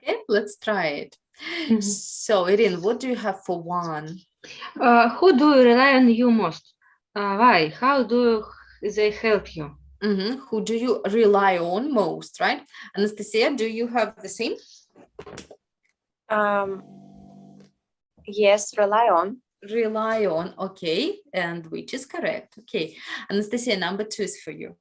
Okay, let's try it. Mhm. So, Irene, what do you have for one? Who do you rely on you most? Why? How do they help you? Who do you rely on most, right? Anastasia, do you have the same? Yes, rely on. Rely on, okay, and which is correct. Okay, Anastasia, number 2 is for you.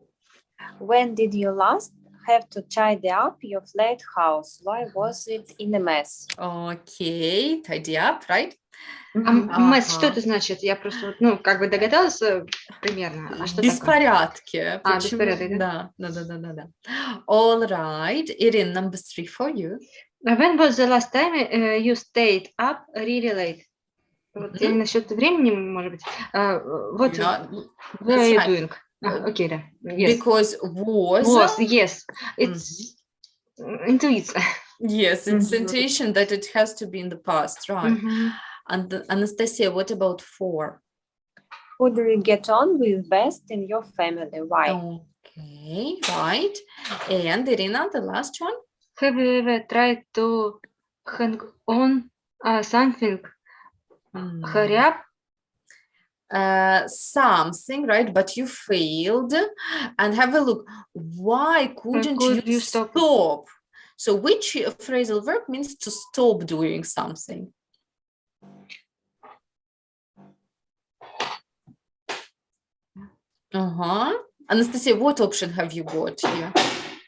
When did you last have to tidy up your flat house? Why was it in a mess? Okay, tidy up, right? Месс, что это значит? Я просто, вот, ну, как бы догадалась примерно. А что такое? Беспорядки. Почему? беспорядок, Да. All right, Irene, number 3 for you. When was the last time you stayed up really late? Вот я не насчет времени, может быть. What Yeah, were that's you right. doing? Окей, да. Yes. Because was. Was, yes. It's intuition. Yes, it's intuition that it has to be in the past, right? And Anastasia, what about 4? Who do you get on with best in your family? Why? Okay, right. And Irina, the last one. Have you ever tried to hang on something? Hurry up. Something, right? But you failed. And have a look. Why couldn't you stop? So which phrasal verb means to stop doing something? Anastasia, what option have you got here?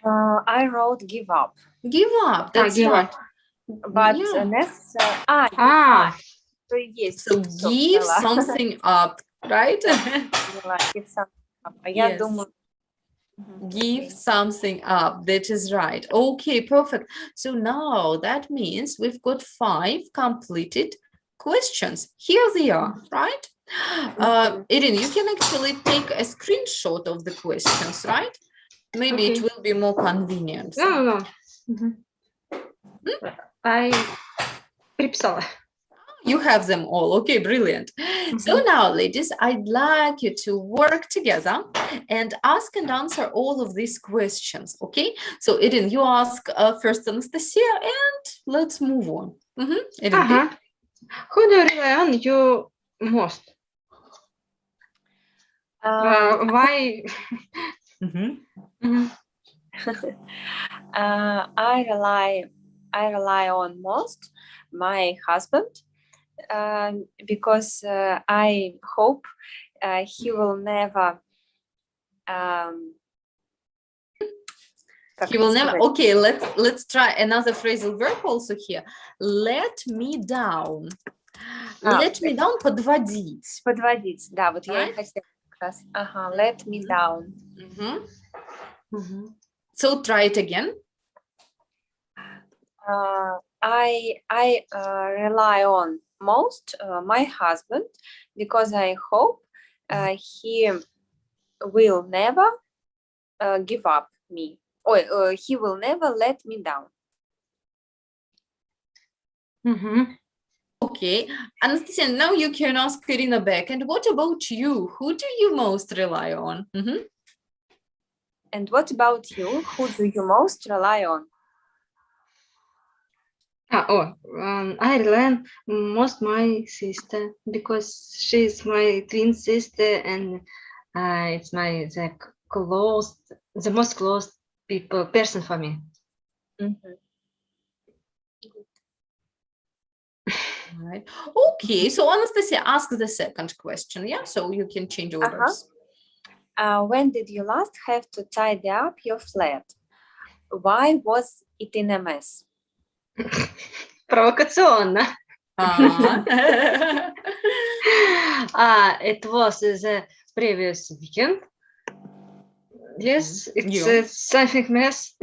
I wrote give up. Give up, that's right. But next, so yes. So give something up, right? Give something up. Yes. Give something up, that is right. Okay, perfect. So now that means we've got 5 completed questions. Here they are, right? Irene, you can actually take a screenshot of the questions, right? Maybe it will be more convenient. No. I приписала. You have them all. Okay, brilliant. So now, ladies, I'd like you to work together and ask and answer all of these questions. Okay, so Irene, you ask first Anastasia, and let's move on. Irene, Who do you rely on you most? Why? I rely on most my husband because I hope he will never. He will never. Okay, let's try another phrasal verb also here. Let me down. Let me down. Подводить. Подводить. Да, вот я и хотела как раз. Let me down. So try it again. I rely on most my husband because I hope he will never give up me, or he will never let me down. Okay, Anastasia, now you can ask Irina back. And what about you? Who do you most rely on? And what about you? Who do you most rely on? I rely on most my sister because she's my twin sister and it's my the most close person for me. Right. Okay, so Anastasia, ask the second question. Yeah, so you can change orders. When did you last have to tidy up your flat? Why was it in a mess? Провокационно. It was the previous weekend. Yes, it's something mess.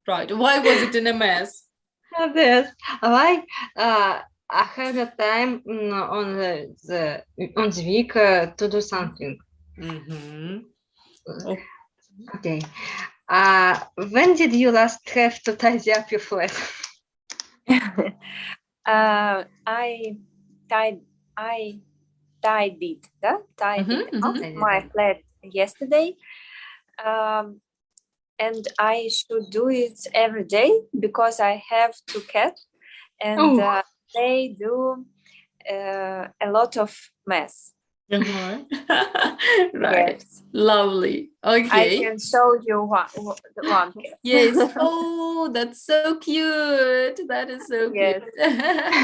Right. Why was it in a mess? Yes. Why? I have no time on the week to do something. Okay. When did you last have to tidy up your flat? I tidied up my flat yesterday. and I should do it every day because I have two cats, and Oh. they do a lot of mess. Uh-huh. Right. Yes, Lovely. I Okay. can show you one cat. Yes. Oh, that's so cute. That is so Yes.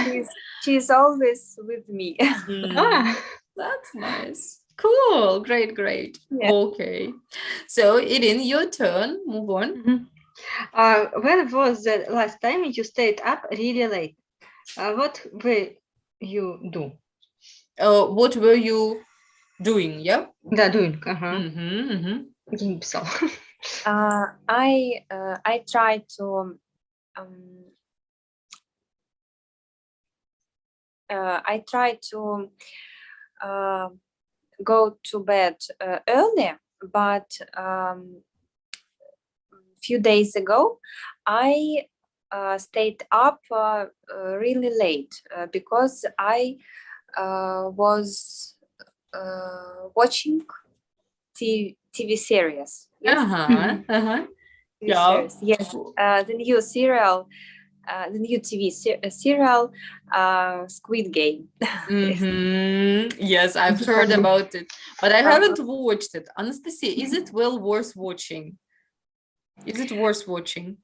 cute. She's always with me. Mm, Ah. that's nice. Cool. Great, great. Yeah. Okay. So, Irin, your turn. Move on. Mhm. When was the last time you stayed up really late? What will you do? What were you doing? Yeah. Да, doing. Ага. Mm-hmm, mm-hmm. Я не писала. I try to go to bed early, but few days ago I stayed up really late because I was watching TV series. Yes, Uh-huh. Uh-huh. TV Yeah. series. Yes, the new serial, the new TV serial, Squid Game. Mm-hmm. Yes, I've heard about it, but I haven't watched it. Anastasia, is it well worth watching? Is it worth watching?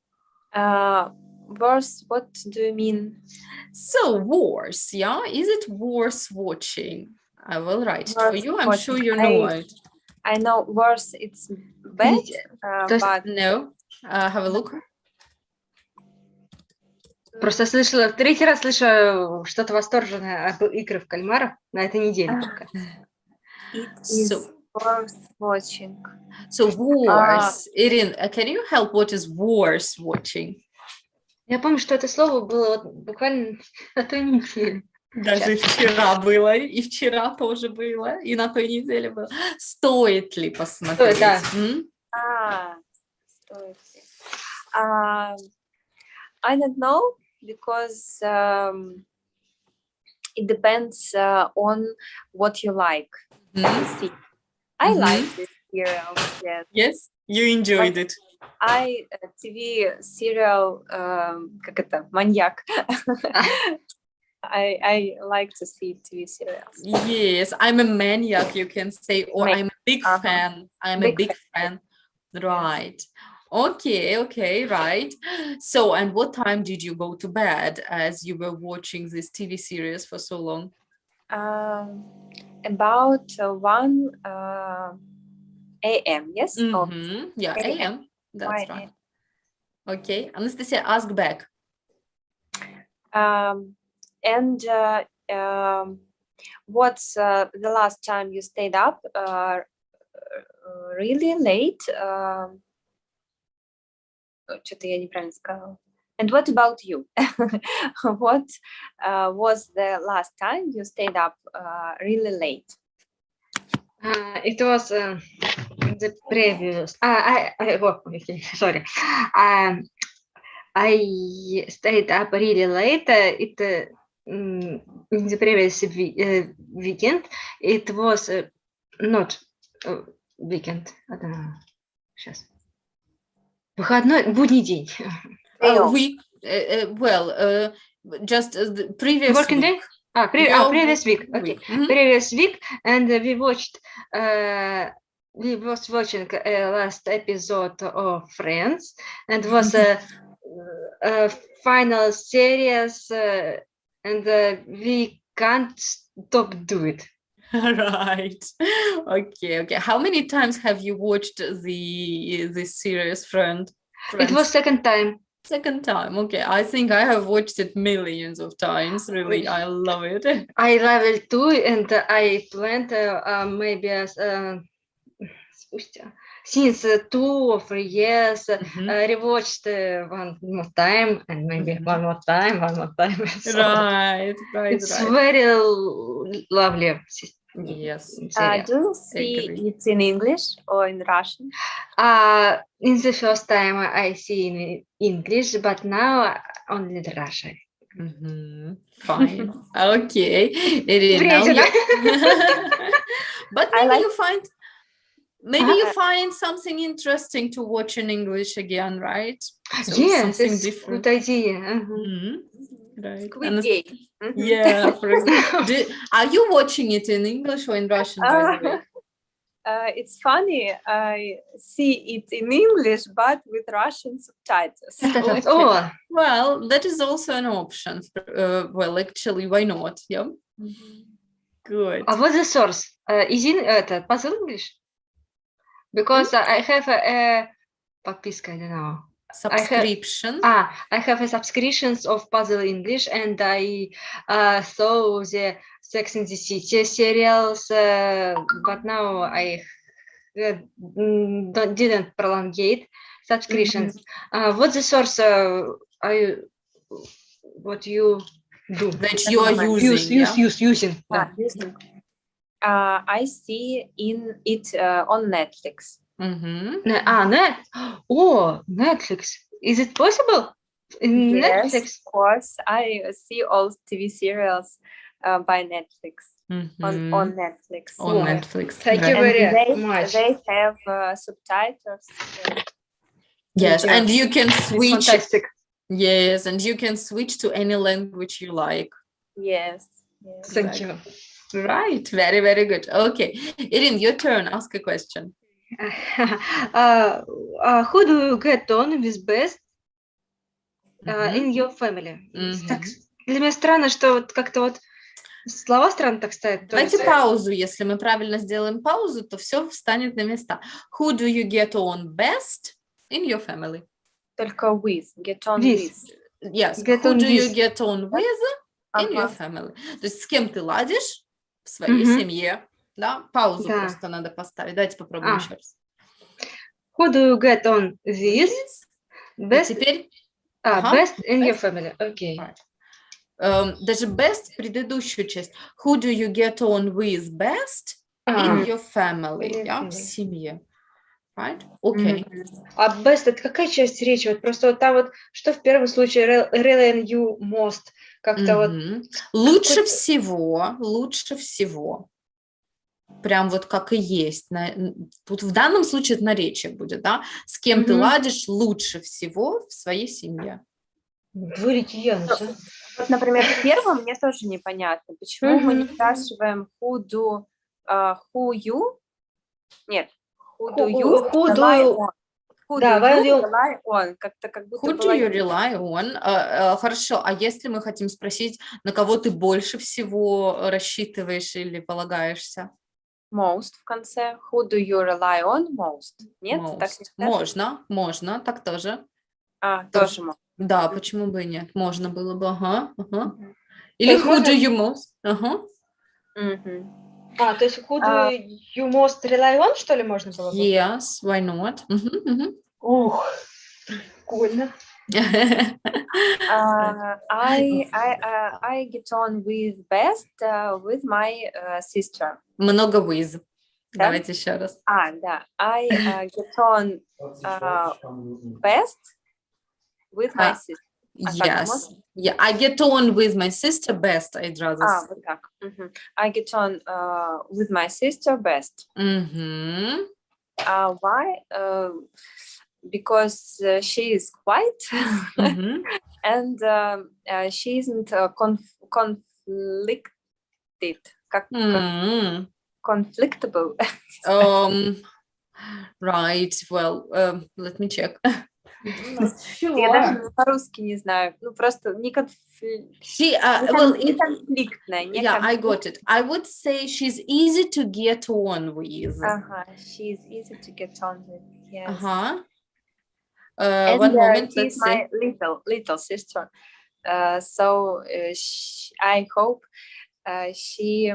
Worse, what do you mean? So worse, yeah? Is it worth watching? I will write it for Worth you. I'm sure you watching. know it. I know worse, it's bad, Видите, то есть but No? Have a look. просто слышала, в третий раз слышу что-то восторженное об играх в кальмара на этой неделе пока. it is So, worth watching. so worse. Irin, can you help? What is worth watching? Я помню, что это слово было вот буквально на той неделе. Даже вчера было, и вчера тоже было, и на той неделе было. Стоит ли посмотреть? Да. Стоит ли? I don't know, because it depends on what you like to see. I like this serial, yes. Yes, you enjoyed it. I TV serial, как это, маньяк. I like to see TV serials. Yes, I'm a maniac, you can say, or Maniac. I'm a big fan. I'm a Big big fan. Right. Okay, right. So, and what time did you go to bed as you were watching this TV series for so long? About 1 a.m. Yes. Mhm. Yeah, AM. That's right. Okay, Anastasia, ask back. And what's the last time you stayed up really late? Что-то я неправильно сказала. And what about you? What was the last time you stayed up really late? It was the previous. Sorry. I stayed up really late. In the previous weekend. It was not weekend. I don't know. Сейчас. Выходной, будний день. Just the previous Working week. day? Previous week. Okay. Mhm. Previous week, and we watched. We was watching last episode of Friends, and was a final series, and we can't stop do it. Right. Okay. How many times have you watched this series, Friends? It was second time. Second time. Okay. I think I have watched it millions of times. Really, I love it. I love it too, and I planned maybe since 2 or 3 years rewatched one more time, and maybe one more time. So right. It's very lovely. Yes. Do you see it in English or in Russian? In the first time I see in English, but now only the Russian. Fine. Okay. Now you... But maybe you find Maybe you find something interesting to watch in English again, right? So Yes, something it's different. good idea. Mhm. Right. Squid Game. Mhm. Yeah, for example. Are you watching it in English or in Russian, by the way? It's funny. I see it in English, but with Russian subtitles. Okay. Oh, Well, that is also an option. Well, actually, why not? Yeah. Good. what's the source? Is in Puzzle English? Because I have a подписка, I don't know. Subscription. I have a subscriptions of Puzzle English, and I saw the Sex and the City serials, but now I didn't prolongate subscriptions. What's the source? What you do? That you are using. Using. Using. I see it on Netflix. Net. Oh, Netflix. Is it possible? In Yes, Netflix? of course. I see all TV serials by Netflix on Netflix. On Netflix. Thank you Right. very much. They have subtitles. Yes, Thank you. and you can It's switch. fantastic. Yes, and you can switch to any language you like. Yes. Thank you. Right. Very, very good. Okay. Irin, your turn. Ask a question. Who do you get on with best in your family? Так, для меня странно, что вот как-то вот слова странно так ставят. Давайте паузу. Если мы правильно сделаем паузу, то все встанет на места. Who do you get on best in your family? Только with. Get on With. with. Yes. Get Who on do you with. get on with in your family? То есть с кем ты ладишь в своей семье? Да? Паузу Да. просто надо поставить. Давайте попробуем еще раз. Who do you get on with best, Теперь best in your family? Okay. Right. Даже best предыдущую часть. Who do you get on with best in your family? Yeah? В семье. Right? Okay. А best это какая часть речи? Вот просто вот там вот, что в первом случае rely on you most? Как-то вот... Лучше всего. Прям вот как и есть. Тут в данном случае это наречие будет, да? С кем ты ладишь лучше всего в своей семье. Вот, например, в первом мне тоже непонятно, почему мы не спрашиваем who do you rely on, как-то как будто Who do you rely on? Хорошо, а если мы хотим спросить, на кого ты больше всего рассчитываешь или полагаешься? Most в конце. Who do you rely on most? Нет? Most. Так не Можно, так тоже. Тоже можно. Да, почему бы и нет? Можно было бы, Или who do you most? то есть who do you most rely on, что ли, можно было бы? Yes, why not? Ух, прикольно. I get on with best with my sister. Много with. Давайте еще раз. Да. I get on best with my sister. Yes. Yeah, I get on with my sister best, I'd rather say. Вот так. I get on with my sister best. Why? Because she is quiet and she isn't conflicted. Conflictable. Right. Well, let me check. Я даже по-русски не знаю. Ну, просто не конфликтная. Yeah, I got it. I would say she's easy to get on with. She's easy to get on with. Yes. And one moment, she's my little sister. So I hope she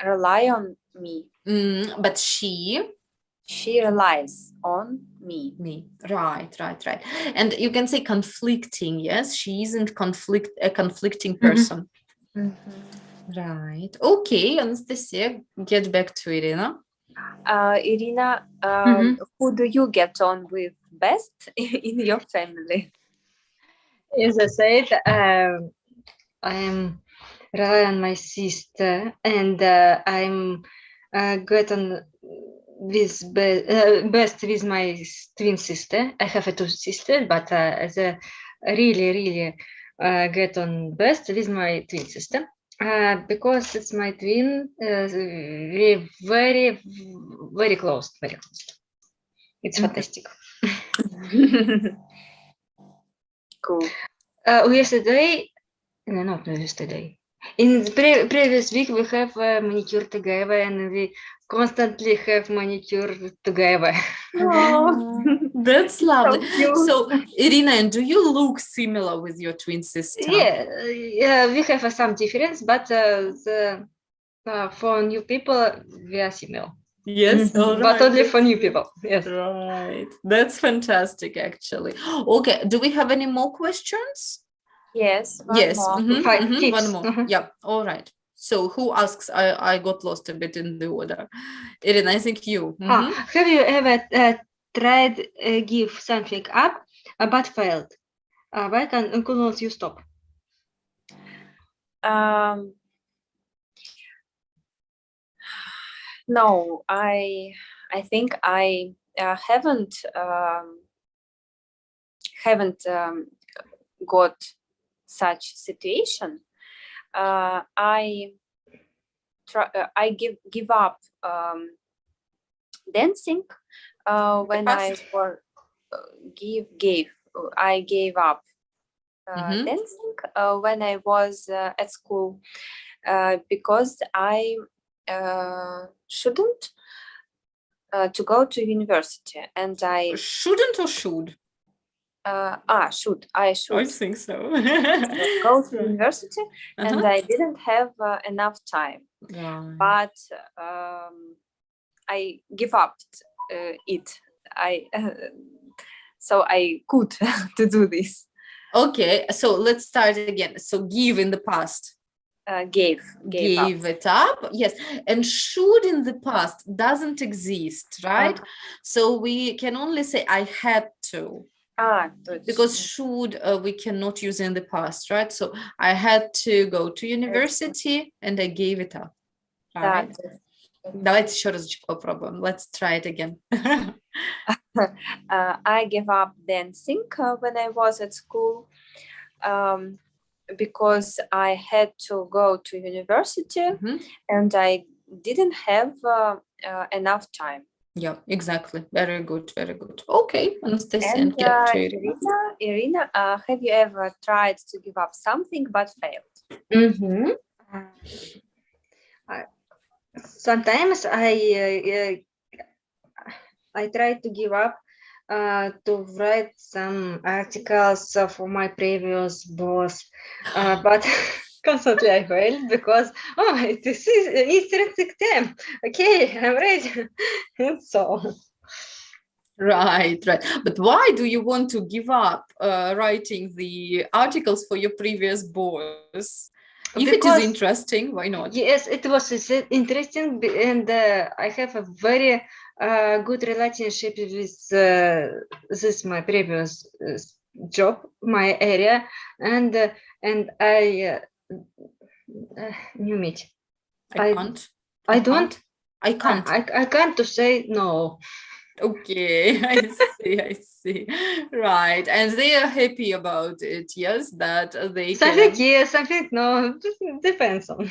rely on me. But she relies on me. Right. And you can say conflicting. Yes, she isn't a conflicting person. Right. Okay, Anastasia, get back to Irina. Irina, who do you get on with best in your family? As I said, I'm rely on my sister, and I'm get on best with my twin sister. I have a two sisters, but the really get on best with my twin sister. Because it's my twin, we very close, very close. It's Mhm. fantastic. Cool. Yesterday, no, not yesterday. In the previous week, we have manicure together, and we constantly have manicure together. Oh, That's so lovely. cute. So, Irina, and do you look similar with your twin sister? Yeah, we have some difference, but for new people, we are similar. Yes, all But right. only for That's new good. people. Yes. Right. That's fantastic, actually. Okay. Do we have any more questions? Yes, one Yes. more. Five One tips. more. Yeah. All right. So who asks? I got lost a bit in the order. Irina, I think you. Have you ever tried give something up but failed? Why couldn't you stop? No, I think I haven't got such situation. I give up dancing when I past? was I gave up Mhm. dancing when I was at school because I shouldn't to go to university, and I Shouldn't or should? I should I think so. go to Right. university, and Uh-huh. I didn't have enough time, Right. but I give up it. So I could to do this. Okay, so let's start again. So give in the past. Gave up. Gave it up. Yes. And should in the past doesn't exist, right? So we can only say I had to. Because should we cannot use in the past, right? So I had to go to university and I gave it up. Right? Давайте еще разочек попробуем. Let's try it again. I gave up dancing when I was at school because I had to go to university and I didn't have enough time. Yeah, exactly. Very good, very good. Okay, Anastasia And Irina. Irina, have you ever tried to give up something but failed? Sometimes I try to give up to write some articles for my previous boss, but constantly I failed because this is interesting exam. Okay, I'm ready. And so. Right. But why do you want to give up writing the articles for your previous boss? If it is interesting, why not? Yes, it was interesting, and I have a very good relationship with this my previous job, my area, and I knew it. I can't. I don't. I can't. I can't to say no. Okay, I see. Right. And they are happy about it, yes, that they something can. yes, something no, depends on.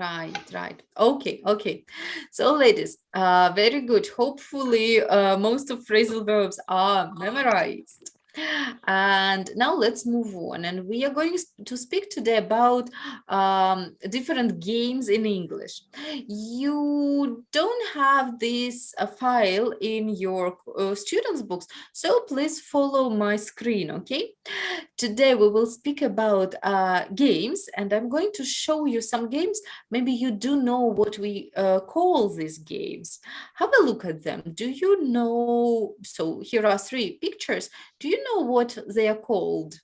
Right. Okay. So ladies, very good. Hopefully, most of phrasal verbs are memorized. And now let's move on, and we are going to speak today about different games in English. You don't have this file in your students' books, so please follow my screen, okay? Today we will speak about games, and I'm going to show you some games. Maybe you do know what we call these games. Have a look at them. Do you know? So here are 3 pictures. Do you know what they are called?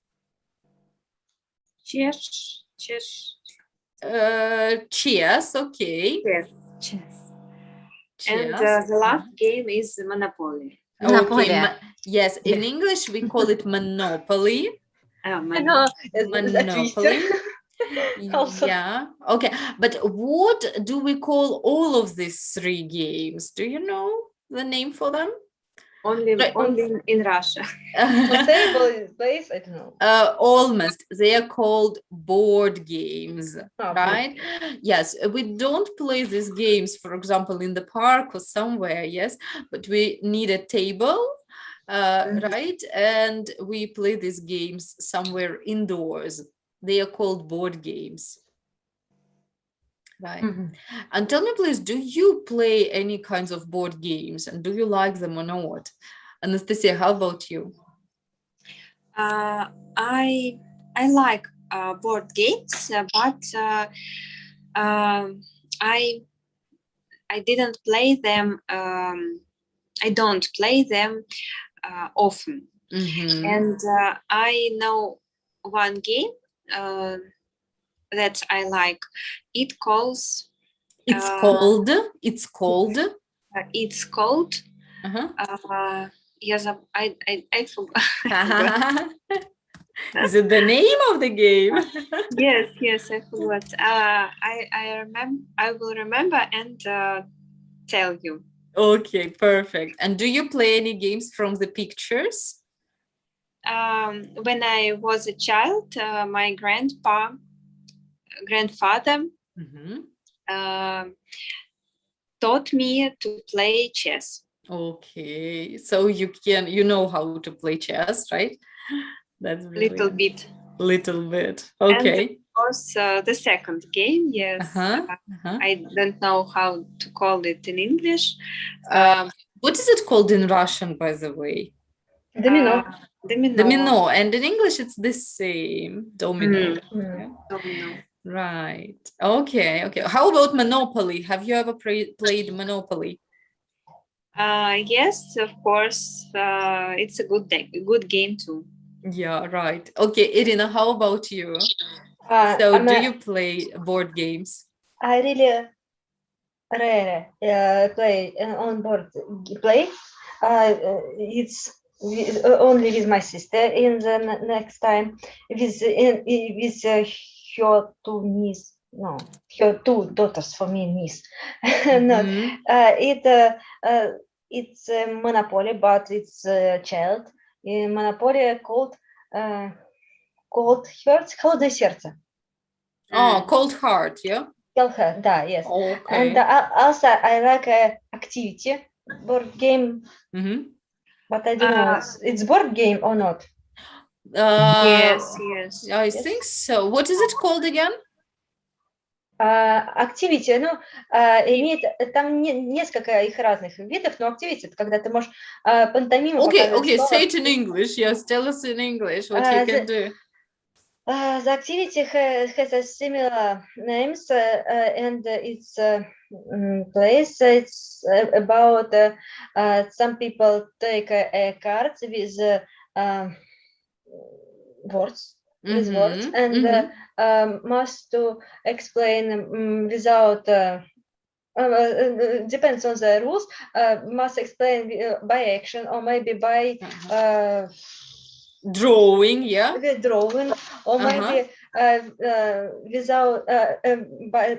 Chess. Chess, okay. Chess. And the last game is Monopoly. Okay, yes, in English we call it Monopoly. I know that Monopoly. Also. Yeah. Okay. But what do we call all of these three games? Do you know the name for them? Only Right. in Russia. Table place, I don't know. Almost. They are called board games, Oh, right? Yes, we don't play these games, for example, in the park or somewhere, yes, but we need a table, Mhm. right? And we play these games somewhere indoors. They are called board games. Right. Mhm. And tell me, please, do you play any kinds of board games and do you like them or not? Anastasia, how about you? I like board games, but um, I didn't play them. I don't play them often. Mhm. And I know one game that I like. It calls. It's Uh, called, it's called. It's called. Uh-huh. Yes, I forgot. I forgot. Is it the name of the game? Yes, I forgot. I remember. I will remember and tell you. Okay, perfect. And do you play any games from the pictures? When I was a child, my grandfather Mhm. taught me to play chess. Okay, so you know how to play chess, right? That's Little brilliant. bit. Little bit. And Okay. of course, the second game, yes. Uh-huh. Uh-huh. I don't know how to call it in English. What is it called in Russian, by the way? Domino. Domino. Domino. And in English, it's the same. Domino. Yeah. Domino. Right. Okay. Okay. How about Monopoly? Have you ever played Monopoly? Yes, of course. It's a good game too. Yeah, right. Okay, Irina, how about you? So Do you play board games? I really rare play on board play. It's only with my sister in the next time with her two niece. No, her two daughters for me niece. Not Mhm. it's Monopoly, but it's a child. In Monopoly called Cold Hearts, Холодное сердце. Oh, Cold Heart, yeah? Heart, да, yes. And Okay. also I like activity board game, Mhm. but I don't know it's board game or not. Yes. I Yes. think so. What is it called again? Activity, ну, имеет там несколько их разных видов, но activity это когда ты можешь пантомиму Okay, показывать слово. say it in English. Yes, tell us in English what you can do. The activity has a similar names and its place. It's about some people take cards with words, and must to explain without. Depends on the rules. Must explain by action or maybe by drawing, yeah. Drawing or maybe without by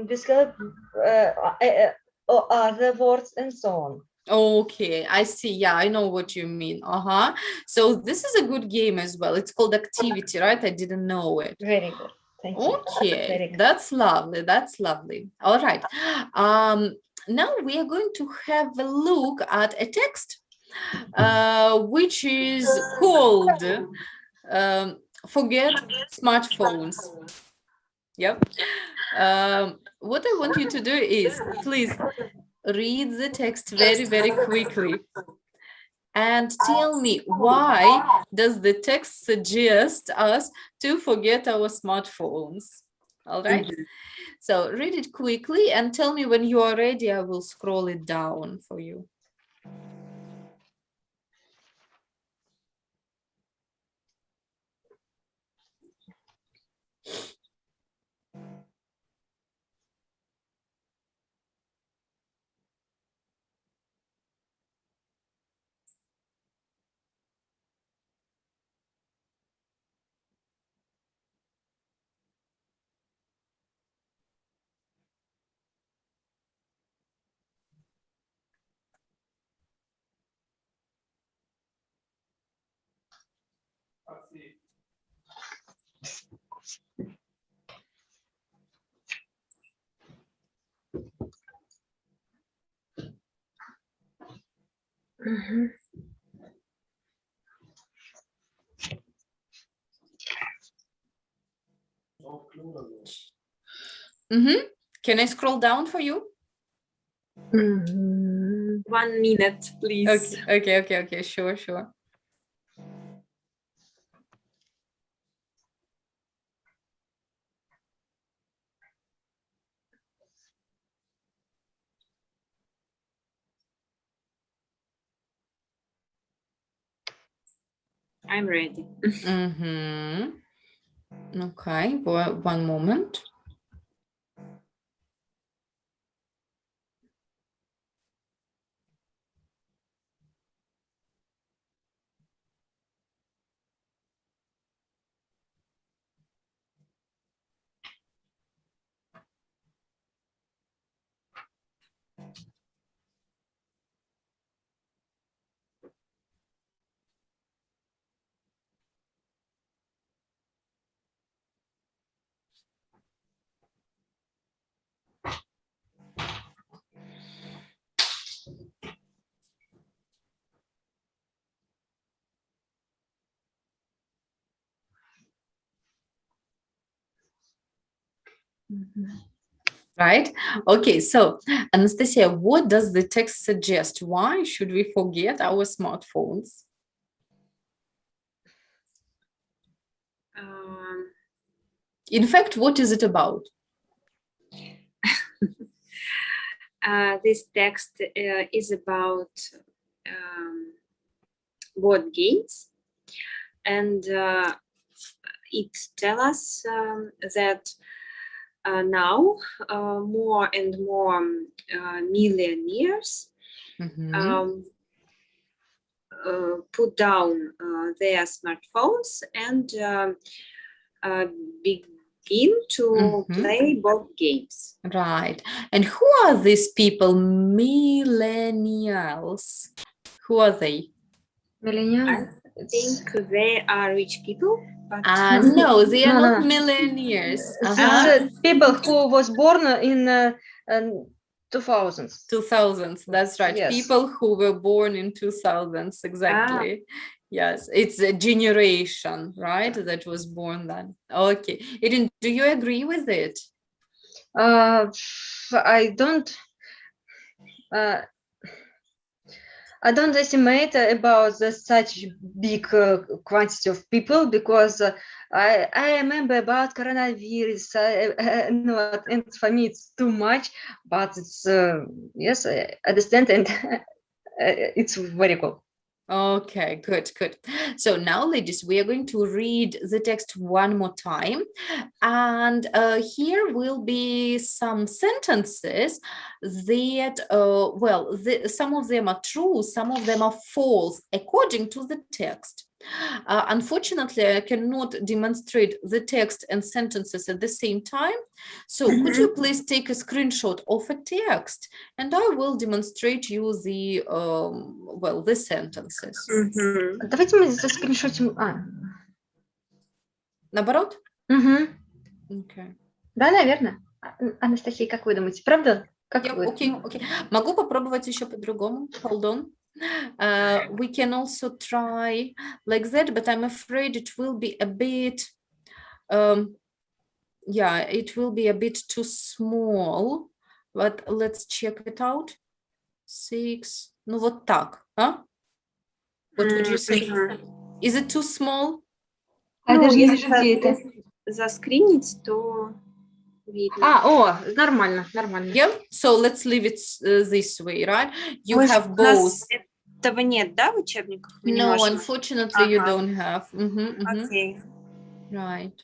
with help or other words and so on. Okay, I see. Yeah, I know what you mean. So this is a good game as well. It's called Activity, right? I didn't know it. Very good. Thank you. Okay, that's lovely. That's lovely. All right. Now we are going to have a look at a text, which is called Forget Smartphones. Yep. What I want you to do is please read the text very, very quickly and tell me why does the text suggest us to forget our smartphones? All right. So read it quickly and tell me when you are ready. I will scroll it down for you. Mhm. Can I scroll down for you? Mhm. 1 minute, please. Okay, sure. I'm ready. Okay, one moment. Right? Okay, so Anastasia, what does the text suggest? Why should we forget our smartphones? In fact, what is it about? This text is about board games, and it tells us that now more and more millionaires put down their smartphones and begin to play board games. Right. And who are these people? Millennials. Who are they? Millennial. I think they are rich people, but No, they are No, not no. millionaires. The people who was born in 2000s. 2000s, that's right. Yes. People who were born in 2000s, exactly. Yes, it's a generation, right, that was born then. Okay. Irin, do you agree with it? I don't estimate about such big quantity of people because I remember about coronavirus. No, and for me it's too much, but it's yes, I understand, and it's very cool. Okay, good. So now, ladies, we are going to read the text one more time. And here will be some sentences that, some of them are true, some of them are false, according to the text. Unfortunately, I cannot demonstrate the text and sentences at the same time. So could you please take a screenshot of a text and I will demonstrate you the, the sentences. Давайте мы заскриншотим. Наоборот? Okay. Да, наверное. Анастасия, как вы думаете, правда? Окей. Могу попробовать еще по-другому. Hold on. We can also try like that, but I'm afraid it will be a bit, it will be a bit too small, but let's check it out. 6, ну вот так, What would you say? Is it too small? Ну, если заскринить, то видно. Нормально. Yeah, so let's leave it this way, right? You have У нас both. этого нет, да, в учебниках? No, unfortunately, you don't have. Okay. Right.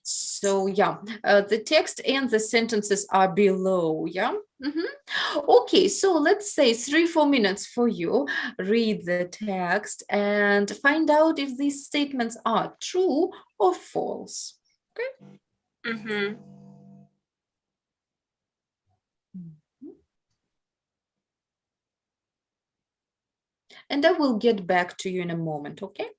So the text and the sentences are below. Okay, so let's say 3-4 minutes for you. Read the text and find out if these statements are true or false. Okay. And I will get back to you in a moment, okay?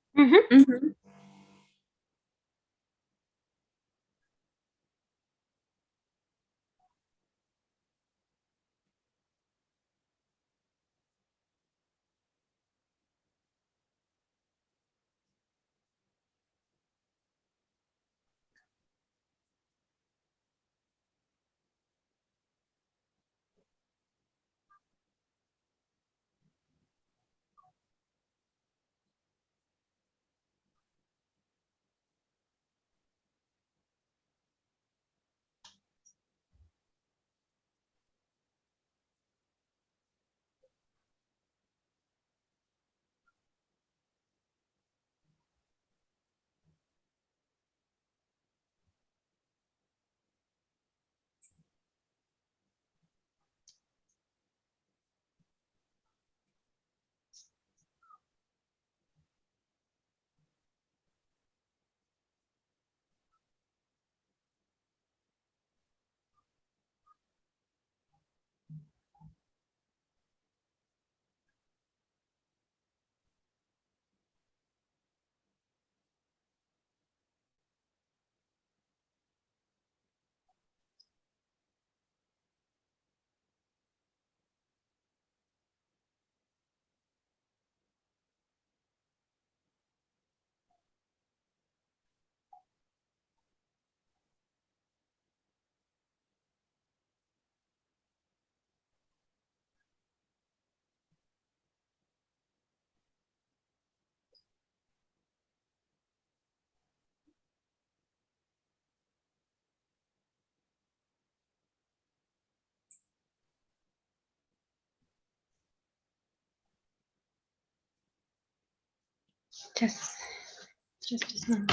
Just one.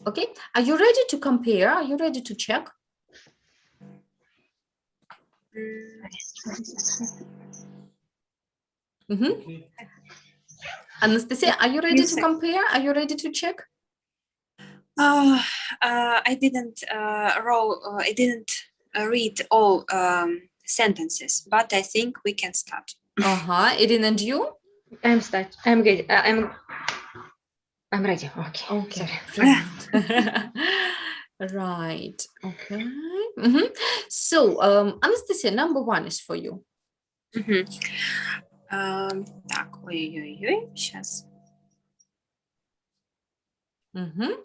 Okay, are you ready to compare? Are you ready to check? Mhm. Anastasia, are you ready Yes, to sir. compare? Are you ready to check? I didn't read all sentences, but I think we can start. Irene and you? I'm start. I'm good. I'm ready. Okay. Okay, Sorry. brilliant. Right, okay. So, Anastasia, number 1 is for you. Мгм. Так, ой-ой-ой, сейчас. Mhm.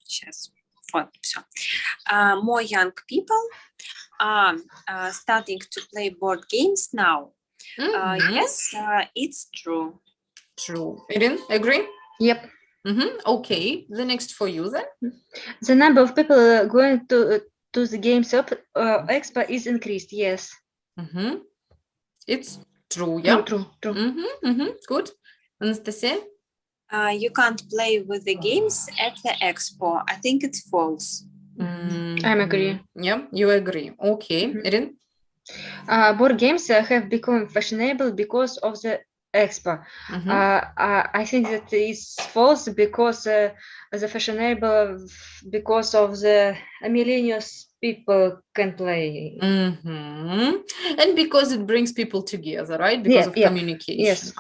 Сейчас. Вот, все. More young people are starting to play board games now. Mhm. Yes, it's true. True. Irene, agree? Yep. Okay, the next for you then. The number of people going to the game shop expo is increased. Yes. It's true, yeah? True. Good. Anastasia? You can't play with the games at the expo. I think it's false. I'm agree. Yeah, you agree. Okay, Mhm. Irene? Board games have become fashionable because of the expo. I think that is false because the fashionable because of the millennials people can play. And because it brings people together, right? Because of communication. Yes.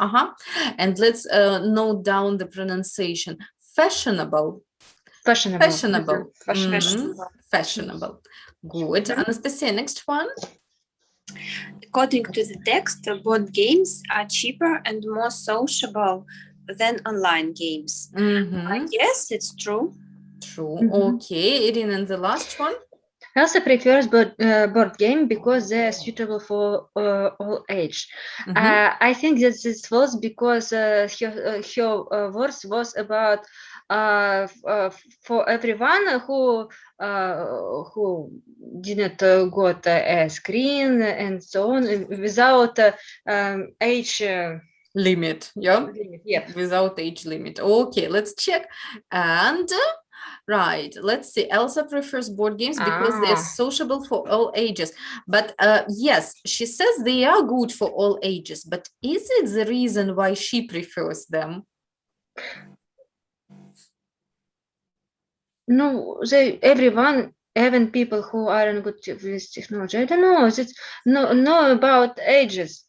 And let's note down the pronunciation. Fashionable. Fashionable. Fashionable. Good. Anastasia, next one. According to the text, board games are cheaper and more sociable than online games. Yes, it's true. True. Okay, Irene, and the last one. Elsa prefers board game because they are suitable for all age. I think that this was because her words was about for everyone who didn't got a screen and so on without age limit. Yeah. Yep. Without age limit. Okay, let's check. And right, let's see. Elsa prefers board games because they're sociable for all ages. But yes, she says they are good for all ages. But is it the reason why she prefers them? No, everyone, even people who aren't good with technology. I don't know. It's no about ages.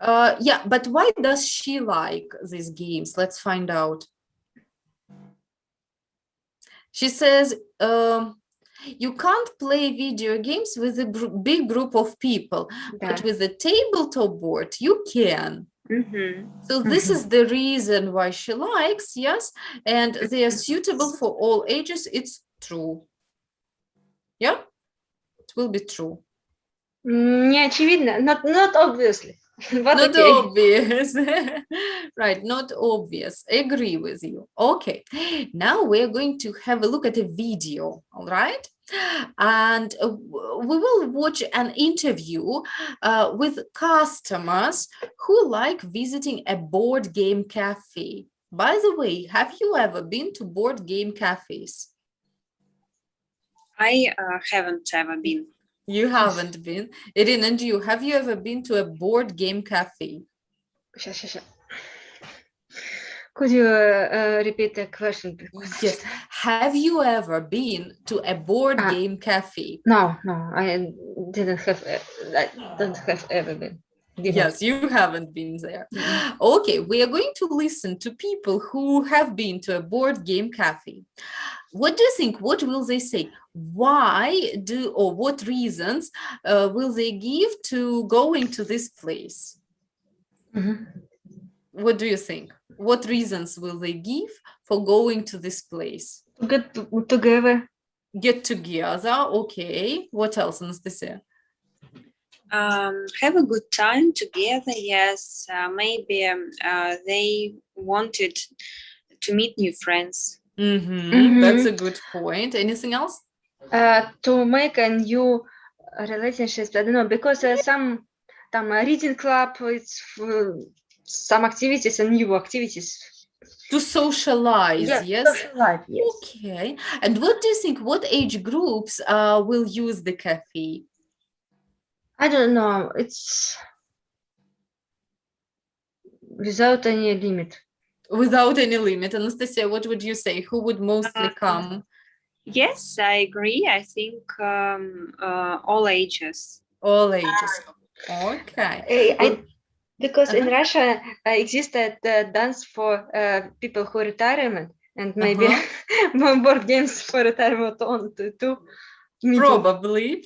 Yeah, but why does she like these games? Let's find out. She says, you can't play video games with a big group of people, but with a tabletop board, you can. So this is the reason why she likes, yes, and they are suitable for all ages. It's true. Yeah, it will be true. Не очевидно, not obviously. Not obvious. Right, not obvious. I agree with you. Okay, now we're going to have a look at a video, all right? And we will watch an interview with customers who like visiting a board game cafe. By the way, have you ever been to board game cafes? I haven't ever been. You haven't been. Irina, and you, have you ever been to a board game cafe? Could you repeat the question? Yes. Have you ever been to a board game cafe? No, I don't have ever been. Yes, you haven't been there. Okay, we are going to listen to people who have been to a board game cafe. What do you think? What will they say? Why or what reasons will they give to going to this place? Mhm. What do you think? What reasons will they give for going to this place? To get together. Get together, okay. What else, Anastasia? Have a good time together. Yes, maybe they wanted to meet new friends. That's a good point. Anything else? To make a new relationships. I don't know, because some reading club, it's some activities and new activities. To socialize, yes? Social life, yes. Okay. And what do you think? What age groups will use the cafe? I don't know. It's without any limit. Without any limit. Anastasia, what would you say? Who would mostly come? Yes, I agree. I think all ages. All ages. Okay. Because in Russia existed dance for people who retirement, and maybe more board games for retirement on too. Probably.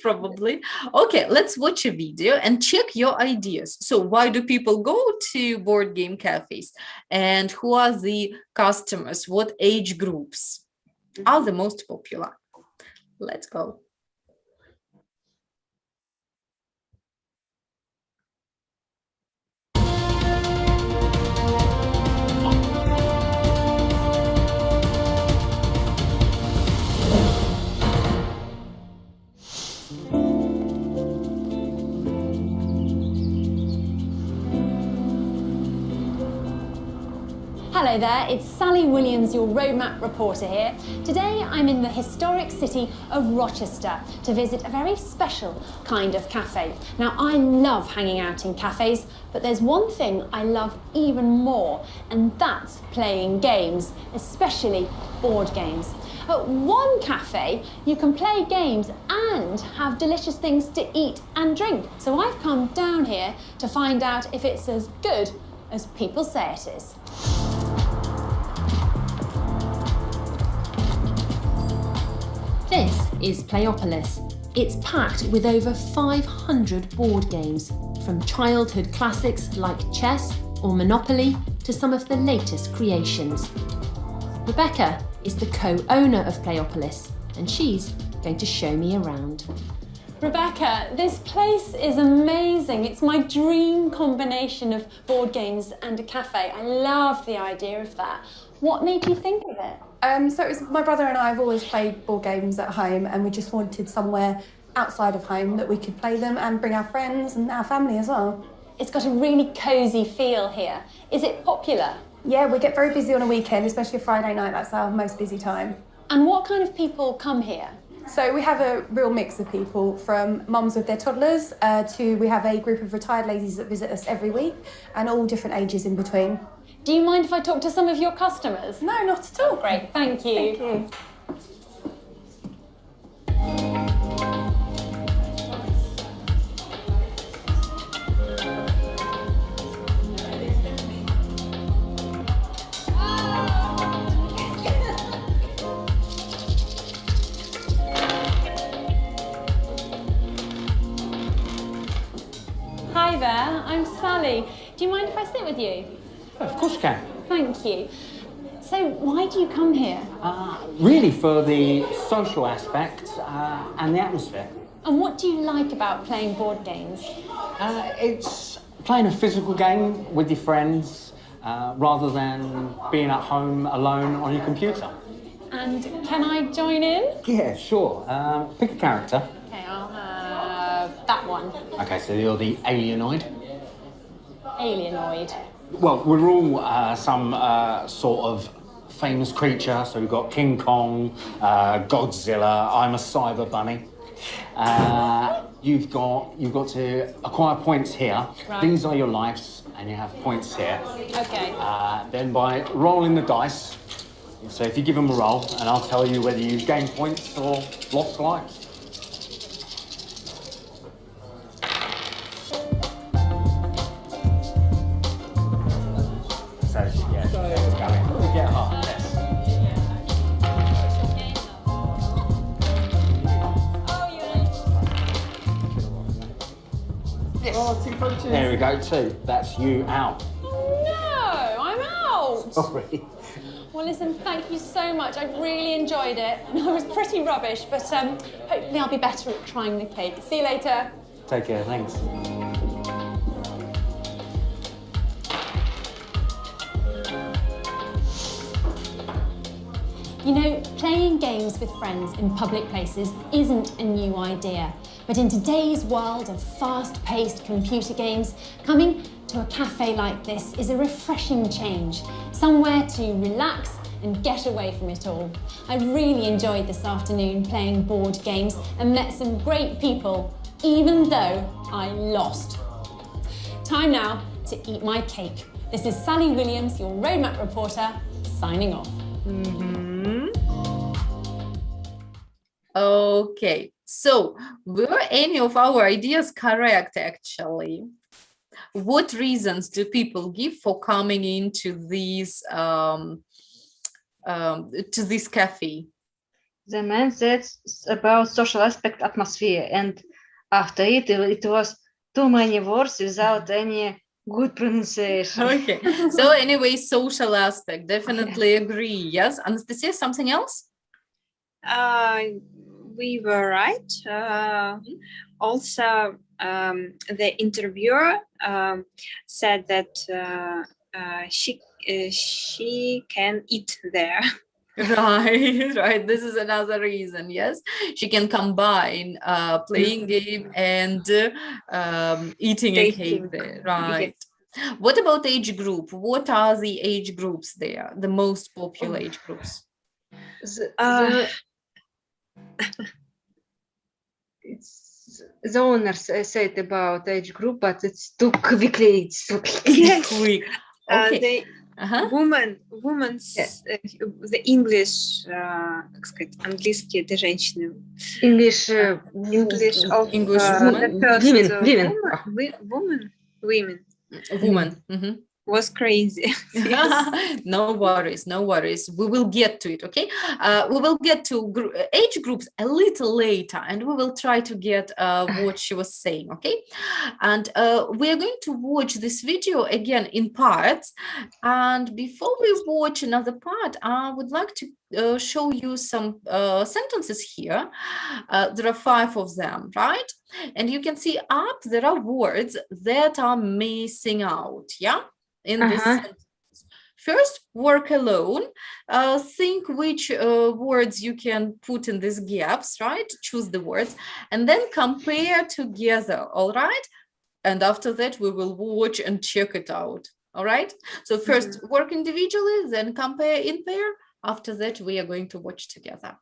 Okay, let's watch a video and check your ideas. So why do people go to board game cafes? And who are the customers? What age groups are the most popular? Let's go. Hello there, it's Sally Williams, your roadmap reporter here. Today I'm in the historic city of Rochester to visit a very special kind of cafe. Now I love hanging out in cafes, but there's one thing I love even more, and that's playing games, especially board games. At one cafe, you can play games and have delicious things to eat and drink. So I've come down here to find out if it's as good as people say it is. This is Playopolis. It's packed with over 500 board games, from childhood classics like chess or Monopoly to some of the latest creations. Rebecca is the co-owner of Playopolis, and she's going to show me around. Rebecca, this place is amazing. It's my dream combination of board games and a cafe. I love the idea of that. What made you think of it? So it was my brother and I have always played board games at home, and we just wanted somewhere outside of home that we could play them and bring our friends and our family as well. It's got a really cosy feel here. Is it popular? Yeah, we get very busy on a weekend, especially a Friday night. That's our most busy time. And what kind of people come here? So we have a real mix of people, from mums with their toddlers to we have a group of retired ladies that visit us every week, and all different ages in between. Do you mind if I talk to some of your customers? No, not at all. Great, thank you. Thank you. Hi there, I'm Sally. Do you mind if I sit with you? Of course you can. Thank you. So why do you come here? Really for the social aspect and the atmosphere. And what do you like about playing board games? It's playing a physical game with your friends rather than being at home alone on your computer. And can I join in? Yeah, sure. Pick a character. Okay, I'll have that one. Okay, so you're the alienoid. Alienoid. Well, we're all some sort of famous creature. So we've got King Kong, Godzilla. I'm a cyber bunny. You've got to acquire points here. Right. These are your lives, and you have points here. Okay. Then by rolling the dice, so if you give them a roll, and I'll tell you whether you gain points or lost lives. So yeah, we get half. Yes. Oh, 2 points. There we go, 2. That's you out. No, I'm out. Sorry. Well, listen, thank you so much. I really enjoyed it. I was pretty rubbish, but hopefully I'll be better at trying the cake. See you later. Take care, thanks. You know, playing games with friends in public places isn't a new idea. But in today's world of fast-paced computer games, coming to a cafe like this is a refreshing change, somewhere to relax and get away from it all. I really enjoyed this afternoon playing board games and met some great people, even though I lost. Time now to eat my cake. This is Sally Williams, your Roadmap reporter, signing off. Okay, so were any of our ideas correct actually? What reasons do people give for coming into these to this cafe? The man said about social aspect atmosphere, and after it was too many words without any good pronunciation. Okay, so anyway, social aspect, definitely agree. Yes, Anastasia, something else? We were right. Also, the interviewer said that she can eat there. Right. This is another reason. Yes, she can combine playing game and eating a cake there. Right. What about age group? What are the age groups there? The most popular age groups? The owners said about age group, but it's too quickly. It's too Yes. Quick. Okay. Women's, the English, как сказать, английские это женщины. English of English the first women. Woman. was crazy. No worries, no worries. We will get to it, okay? We will get to age groups a little later, and we will try to get what she was saying, okay? And we are going to watch this video again in parts. And before we watch another part, I would like to show you some sentences here. There are 5 of them, right? And you can see up there are words that are missing out, yeah? In this sentence. First, work alone. Think which words you can put in these gaps, right? Choose the words and then compare together, all right? And after that, we will watch and check it out, all right? So first, work individually, then compare in pair. After that, we are going to watch together.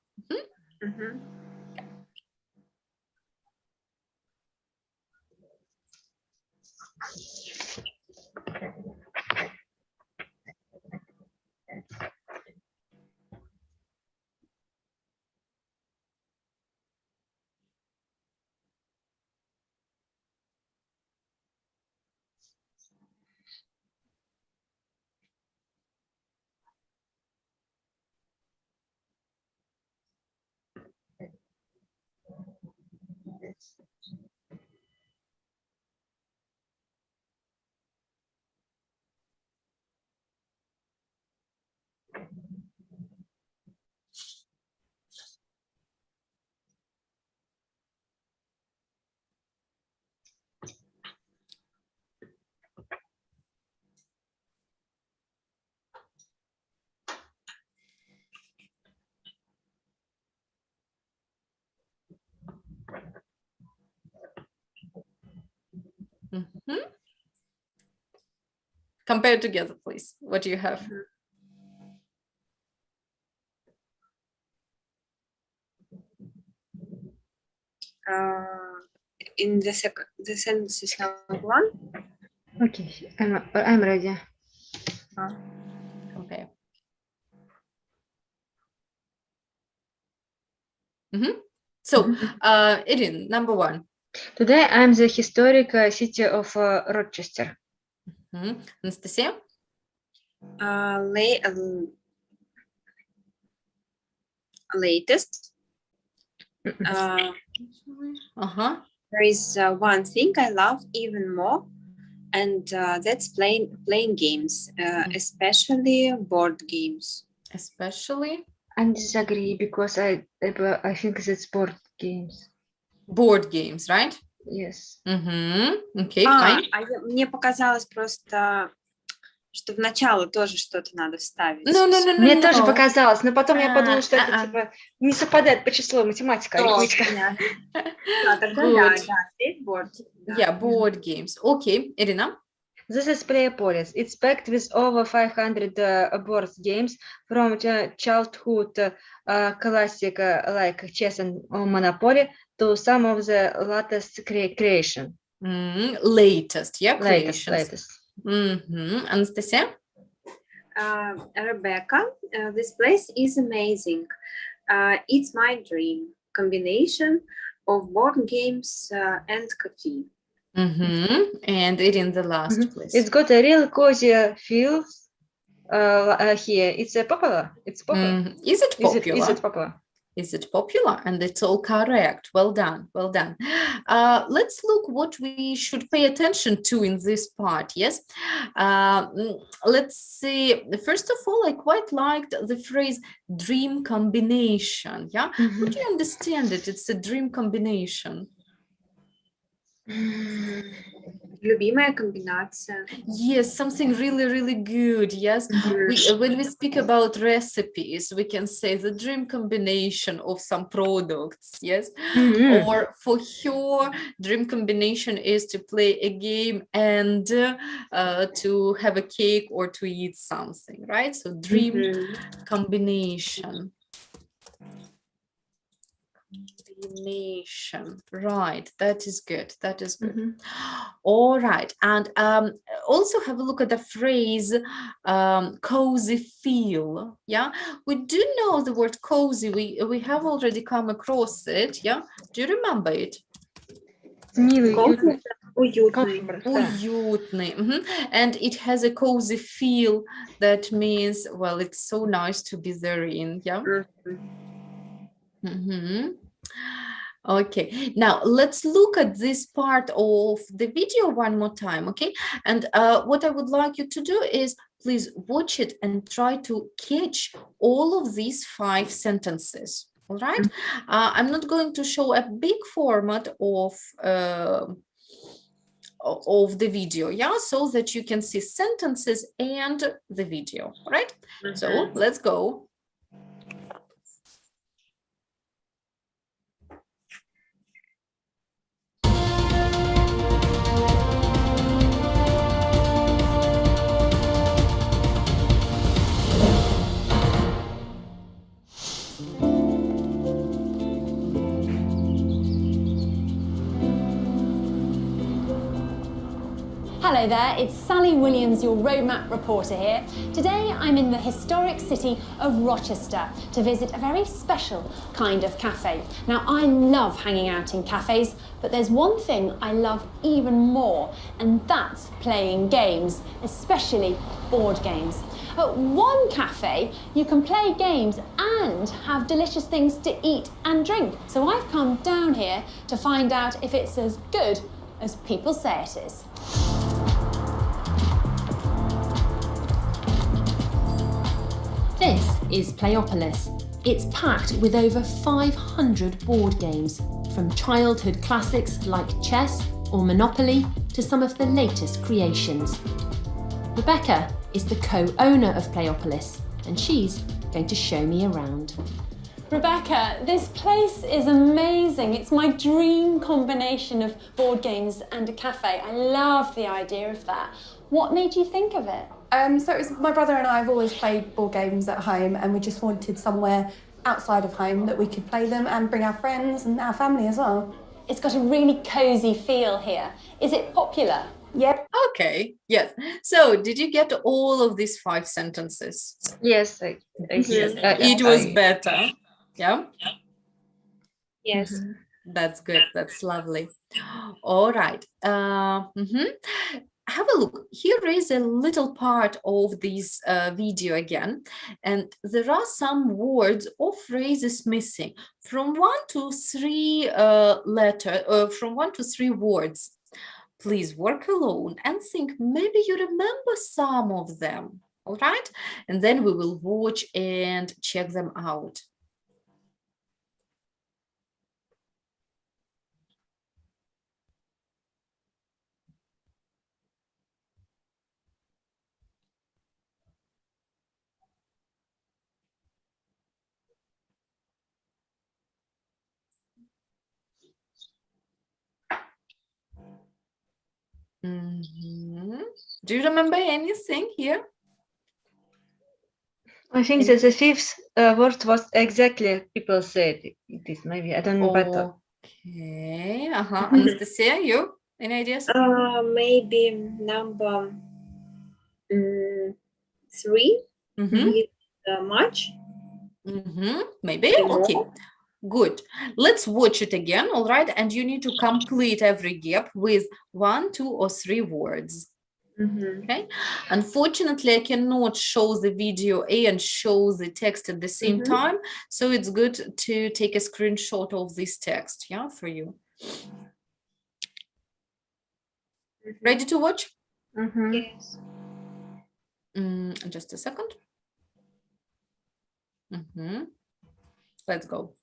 Compare together, please. What do you have? In the sentences number 1. Okay, I'm ready. Compare. So, Erin, number 1. Today I'm the historic city of Rochester. Anastasia? Latest. There is one thing I love even more. and that's playing games, especially board games. Especially I disagree because I think it's board games. board games, right? Yes. Okay, fine. Мне показалось просто, что в начало тоже что-то надо вставить. No. Мне тоже показалось, но потом я подумала, что это А-а. типа не совпадает по числу, математика, арифметика. Тогда Good. да, здесь board. Yeah, board games. Okay, Irina. This is Playapolis. It's packed with over 500 board games from childhood classic like chess and Monopoly to some of the latest creation. Latest, yeah, creations. Latest. Anastasia? Rebecca, this place is amazing. It's my dream combination of board games and coffee. And it in the last place. It's got a real cozy feel here. It's popular. It's popular. Is it popular? Is it popular? Is it popular? And it's all correct. Well done. Well done. Let's look what we should pay attention to in this part. Yes. Let's see. First of all, I quite liked the phrase dream combination. Yeah. How do you understand it? It's a dream combination. Любимая комбинация. Yes, something really, really good. Yes. When we speak about recipes, we can say the dream combination of some products. Yes. Or for her, dream combination is to play a game and to have a cake or to eat something, right? So dream combination. Right, that is good. That is good. All right, and also have a look at the phrase cozy feel. Yeah, we do know the word cozy. We have already come across it. Yeah, do you remember it? Уютный. Уютный. And it has a cozy feel. That means, well, it's so nice to be there in. Yeah. Okay, now let's look at this part of the video one more time, okay? And what I would like you to do is please watch it and try to catch all of these 5 sentences, all right? I'm not going to show a big format of the video, yeah, so that you can see sentences and the video, all right? So let's go. Hello there, it's Sally Williams, your Roadmap reporter here. Today I'm in the historic city of Rochester to visit a very special kind of cafe. Now I love hanging out in cafes, but there's one thing I love even more, and that's playing games, especially board games. At one cafe, you can play games and have delicious things to eat and drink. So I've come down here to find out if it's as good as people say it is. This is Playopolis. It's packed with over 500 board games, from childhood classics like chess or Monopoly to some of the latest creations. Rebecca is the co-owner of Playopolis, and she's going to show me around. Rebecca, this place is amazing. It's my dream combination of board games and a cafe. I love the idea of that. What made you think of it? So it was my brother and I have always played board games at home, and we just wanted somewhere outside of home that we could play them and bring our friends and our family as well. It's got a really cosy feel here. Is it popular? Yep. Okay, yes. So did you get all of these 5 sentences? Yes, It was better. Yeah? Yes. That's good. That's lovely. All right. Have a look. Here is a little part of this video again, and there are some words or phrases missing from 1 to 3 from 1 to 3 words. please work alone and think maybe you remember some of them. All right, and then we will watch and check them out. Mhm. Do you remember anything here? I think that the fifth word was exactly people said it is. Maybe I don't know better. Okay. Anastasia, you? Any ideas? Maybe number 3 with much. Maybe. Okay. Good. Let's watch it again. All right. And you need to complete every gap with 1, 2, or 3 words. Okay. Unfortunately, I cannot show the video and show the text at the same time. So it's good to take a screenshot of this text, yeah, for you. Ready to watch? Yes. Just a second. Let's go.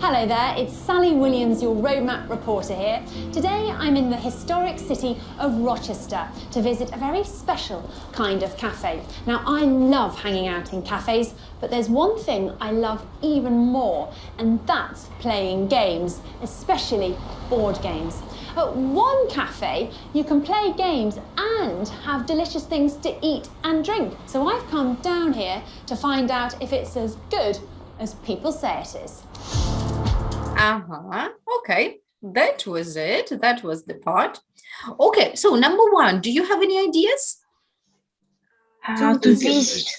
Hello there, it's Sally Williams, your Roadmap reporter here. Today I'm in the historic city of Rochester to visit a very special kind of cafe. Now I love hanging out in cafes, but there's one thing I love even more, and that's playing games, especially board games. At one cafe, you can play games and have delicious things to eat and drink. So I've come down here to find out if it's as good as people say it is. Okay, that was it. That was the part. Okay, so number 1, do you have any ideas? How to visit.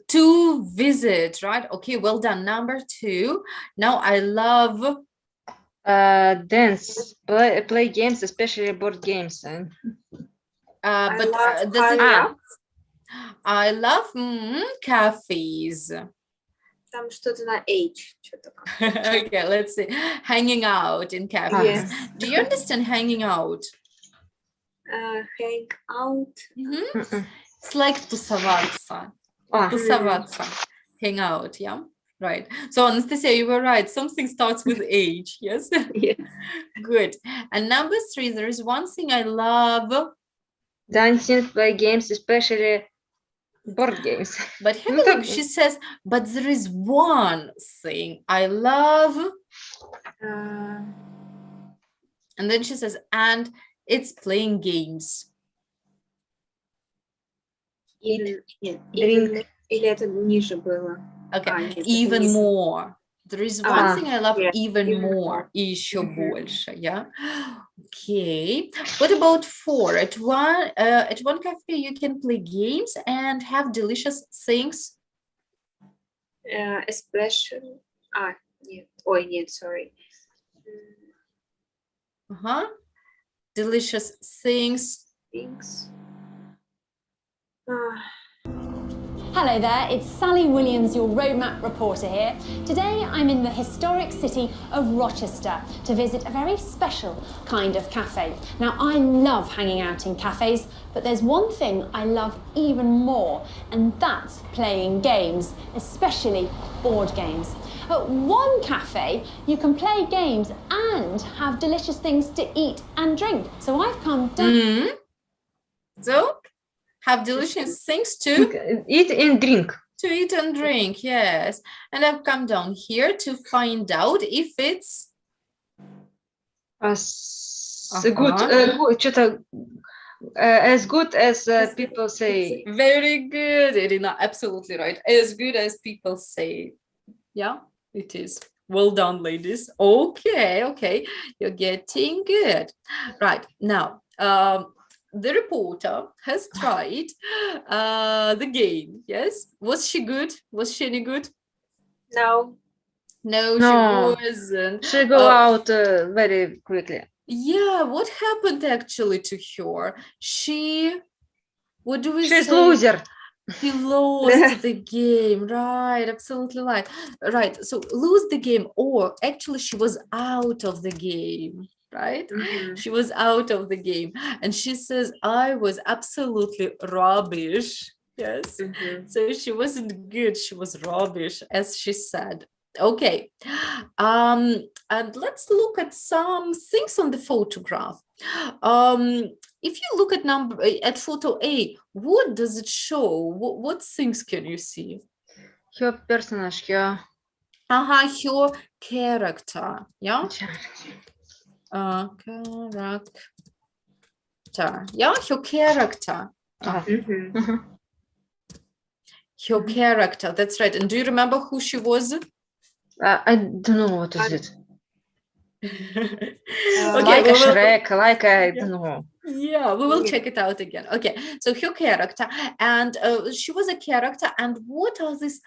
To visit, right? Okay, well done. Number 2. Now I love Dance, play games, especially board games. I love cafes. Там что-то на H. Okay, let's see. Hanging out in cafes. Yes. Do you understand hanging out? Hang out. It's like тусоваться. Тусоваться. Hang out, yeah? Right. So Anastasia, you were right. Something starts with H, yes? Yes. Good. And number 3, there is one thing I love. Dancing, play games, especially board games. But have a look, she says, but there is one thing I love. And then she says, and it's playing games. Или или это ниже было? Okay, нет, even это не- more. There is one thing I love yeah, even even more. more. Еще больше, yeah? Okay. What about 4? At one cafe, you can play games and have delicious things. Especially. Нет. Ой, нет, sorry. Delicious things. Things. Hello there, it's Sally Williams, your Roadmap reporter here. Today I'm in the historic city of Rochester to visit a very special kind of cafe. Now I love hanging out in cafes, but there's one thing I love even more, and that's playing games, especially board games. At one cafe, you can play games and have delicious things to eat and drink. So I've come down... So, have delicious things to Eat and drink. eat and drink, yes. And I've come down here to find out if it's Good, as good as people say. very good, Irina. Absolutely right. As good as people say. Yeah, it is. Well done, ladies. Okay. You're getting good. Right. Now, the reporter has tried the game. Yes. Was she good? Was she any good? No. No, No. she wasn't. She go out very quickly. Yeah, what happened actually to her? What do we She's say? loser. She lost the game, right? Absolutely right. Right. So lose the game, or actually she was out of the game, right? Mhm. She was out of the game, and she says, "I was absolutely rubbish." Yes. Mhm. So she wasn't good. She was rubbish, as she said. Okay. And let's look at some things on the photograph. If you look at photo A, what does it show? What things can you see? Her personage, her Her character. Yeah. Character. Yeah, her character. Mhm. Her character. That's right. And do you remember who she was? I don't know what is it. Okay, Like we a will- Shrek, like I don't know. Yeah, we will Yeah. check it out again. Okay, so her character, and she was a character, and what are these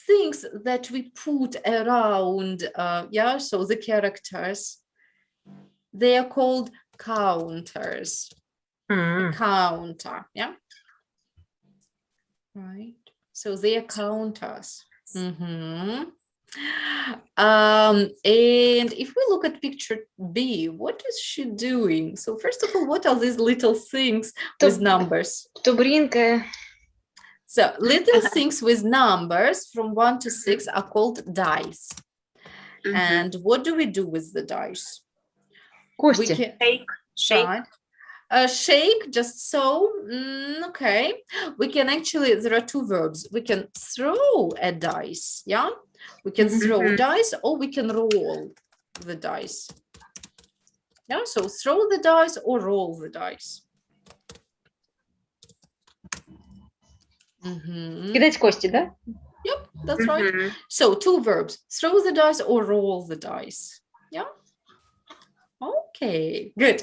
things that we put around? Yeah, so the characters, they are called counters. Mm. Counter, yeah. Right. So they are counters. Mhm. And if we look at picture B, what is she doing? So first of all, what are these little things with To- numbers? To bring So little things with numbers from 1 to 6 are called dice. Mhm. And what do we do with the dice? кости. Shake. Right. Shake, just so, okay. We can actually, there are two verbs. We can throw a dice, yeah? We can throw Mhm. dice, or we can roll the dice. Yeah, so throw the dice or roll the dice. Mhm. Кидать кости, да? Yep, that's right. Mhm. So two verbs, throw the dice or roll the dice. Yeah. Okay, good.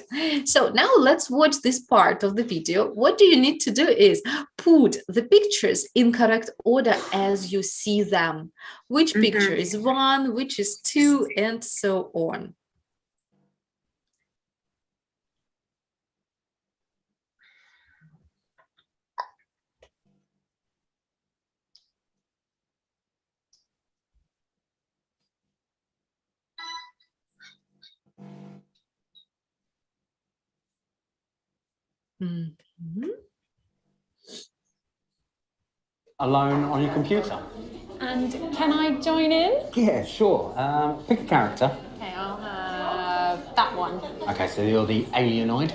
So now let's watch this part of the video. What do you need to do is put the pictures in correct order as you see them. Which picture is 1, which is 2, and so on. Mhm. Alone on your computer. And can I join in? Yeah, sure. Pick a character. Okay, I'll have that one. Okay, so you're the alienoid.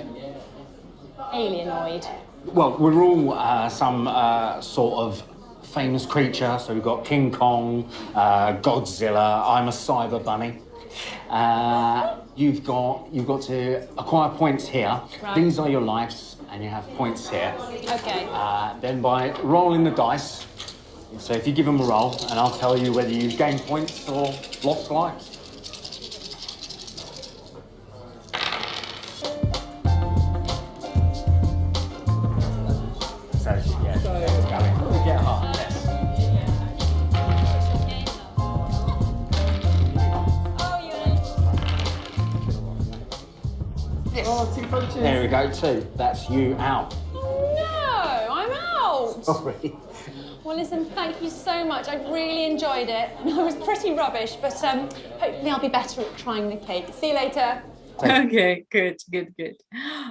Alienoid. Well, we're all some sort of famous creature. So we've got King Kong, Godzilla. I'm a cyber bunny. You've got to acquire points here. Right. These are your lives, and you have points here. Okay. Then by rolling the dice. So if you give them a roll, and I'll tell you whether you've gained points or lost lives. So yeah, we get hard. Yes. There we go. 2. That's you out. No, I'm out. Sorry. Well, listen, thank you so much. I really enjoyed it. I was pretty rubbish, but hopefully I'll be better at trying the cake. See you later. Okay, good.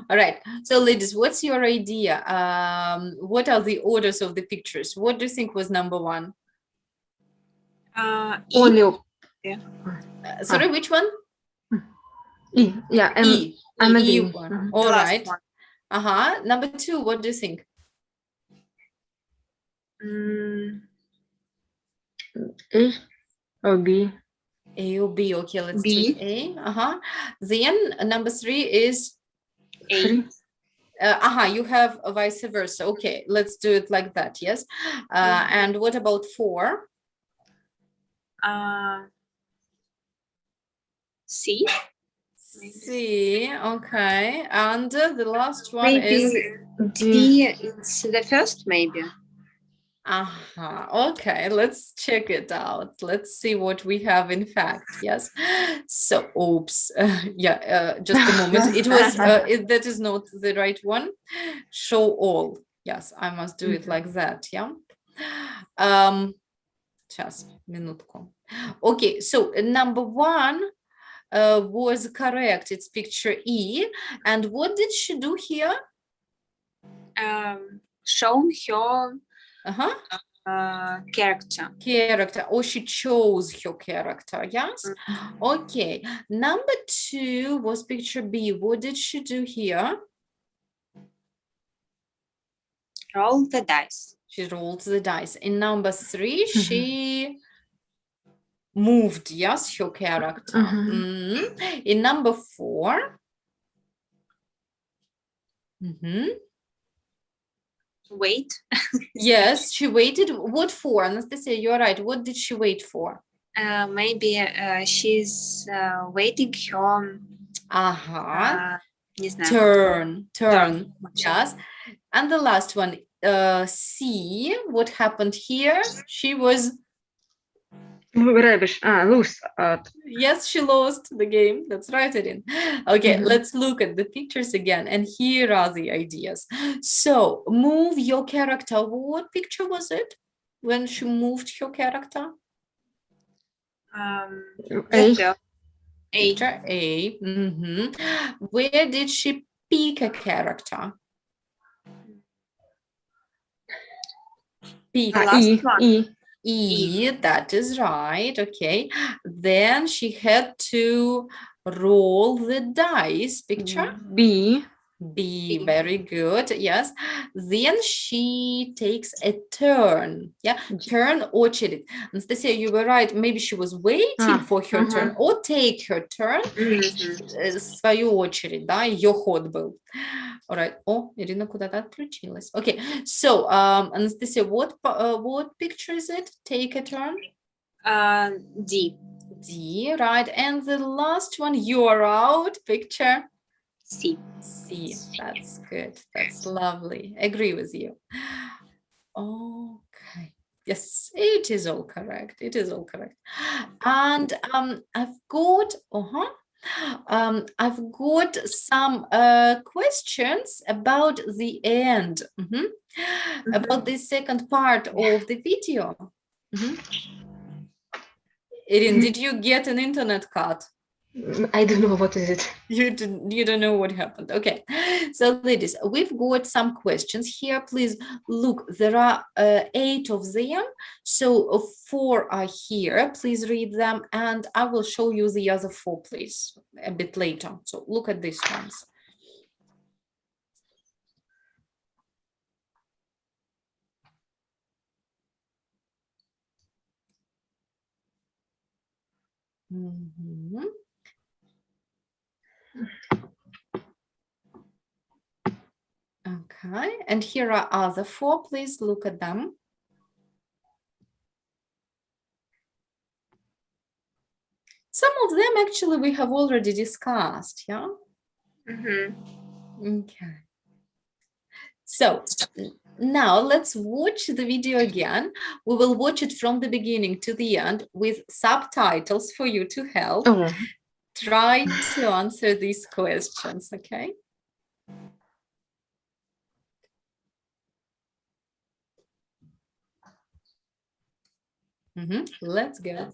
All right. So ladies, what's your idea? What are the orders of the pictures? What do you think was number 1? E. Only Sorry, which one? E. Yeah, E. I'm E agreeing. one. Mhm. All The last right. one. Number 2, what do you think? A or B. A or B? Okay, let's B. check A. Then number 3 is Three. you have a vice versa. Okay, let's do it like that. Yes. And what about 4? C. C. Okay. And the last one Maybe is. D. It's the first, maybe. Okay, let's check it out. Let's see what we have in fact. Yes. So, oops. Just a moment. It was, that is not the right one. Show all. Yes, I must do it like that. Yeah. Just minutku. Okay, so number one was correct. It's picture E. And what did she do here? Shown her character. Character, or she chose her character. Yes. Okay. Number two was picture B. What did she do here? Roll the dice. She rolled the dice. In number three, she moved, yes, her character. In number four, Wait. yes, she waited. What for? Anastasia, you're right. What did she wait for? Maybe she's waiting her не знаю, turn. Yes. And the last one, C. What happened here? She was. Lose. Yes, she lost the game. That's right, Erin. Okay, let's look at the pictures again. And here are the ideas. So, move your character. What picture was it when she moved her character? picture Picture A. Where did she pick a character? Pick. last one. E, that is right. Okay. Then she had to roll the dice. Picture B. B, very good. Yes. Then she takes a turn. Yeah. Turn очередь. Anastasia, you were right. Maybe she was waiting for her turn or take her turn. Свою очередь, да, ее ход был. All right. О, Ирина куда-то отключилась. Okay. So, Anastasia, what picture is it? Take a turn. D. D, right. And the last one, you're out. Picture. C. C. That's good. That's lovely. Agree with you. Okay. Yes, it is all correct. It is all correct. And I've got some questions about the end, about the second part of the video. Erin, did you get an internet cut? I don't know what is it. You don't know what happened. Okay. So ladies, we've got some questions here. Please look, there are 8 of them. So 4 are here. Please read them and I will show you the other 4, please, a bit later. So look at these ones. Okay, and here are other 4. Please look at them. Some of them actually we have already discussed, yeah? Okay. So now let's watch the video again. We will watch it from the beginning to the end with subtitles for you to help. Try to answer these questions, okay? Let's go.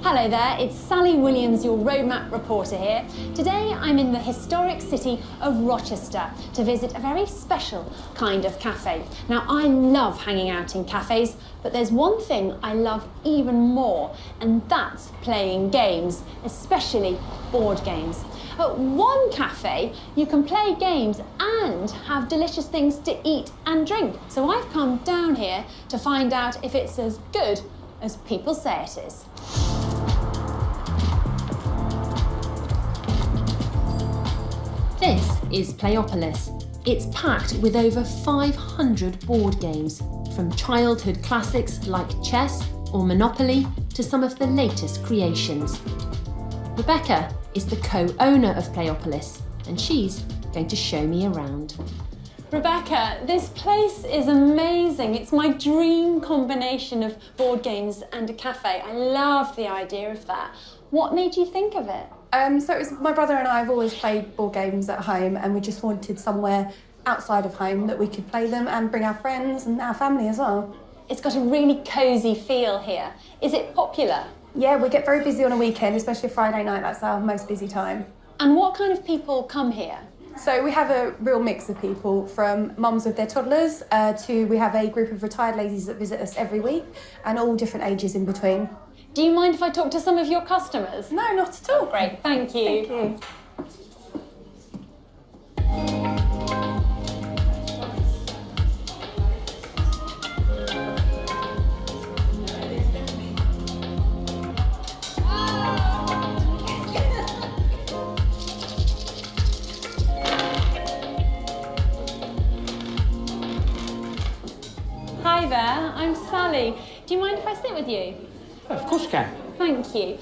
Hello there, it's Sally Williams, your roadmap reporter here. Today I'm in the historic city of Rochester to visit a very special kind of cafe. Now I love hanging out in cafes, but there's one thing I love even more, and that's playing games, especially board games. But one cafe, you can play games and have delicious things to eat and drink. So I've come down here to find out if it's as good as people say it is. This is Playopolis. It's packed with over 500 board games, from childhood classics like chess or Monopoly to some of the latest creations. Rebecca is the co-owner of Playopolis, and she's going to show me around. Rebecca, this place is amazing. It's my dream combination of board games and a cafe. I love the idea of that. What made you think of it? So it was my brother and I have always played board games at home, and we just wanted somewhere outside of home that we could play them and bring our friends and our family as well. It's got a really cosy feel here. Is it popular? Yeah, we get very busy on a weekend, especially Friday night. That's our most busy time. And what kind of people come here? So we have a real mix of people, from mums with their toddlers to we have a group of retired ladies that visit us every week, and all different ages in between. Do you mind if I talk to some of your customers? No, not at all. Great, thank you. Thank you. Hi there, I'm Sally. Do you mind if I sit with you? Of course you can. Thank you.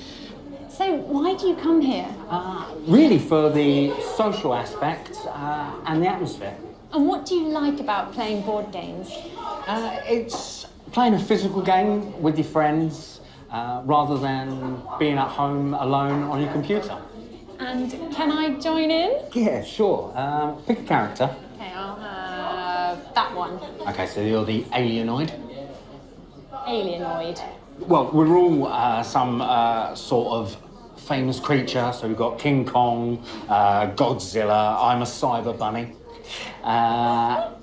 So why do you come here? Really for the social aspect and the atmosphere. And what do you like about playing board games? It's playing a physical game with your friends rather than being at home alone on your computer. And can I join in? Yeah, sure. Pick a character. Okay, I'll have that one. Okay, so you're the alienoid. Alienoid. Well, we're all some sort of famous creature. So we've got King Kong, Godzilla. I'm a cyber bunny.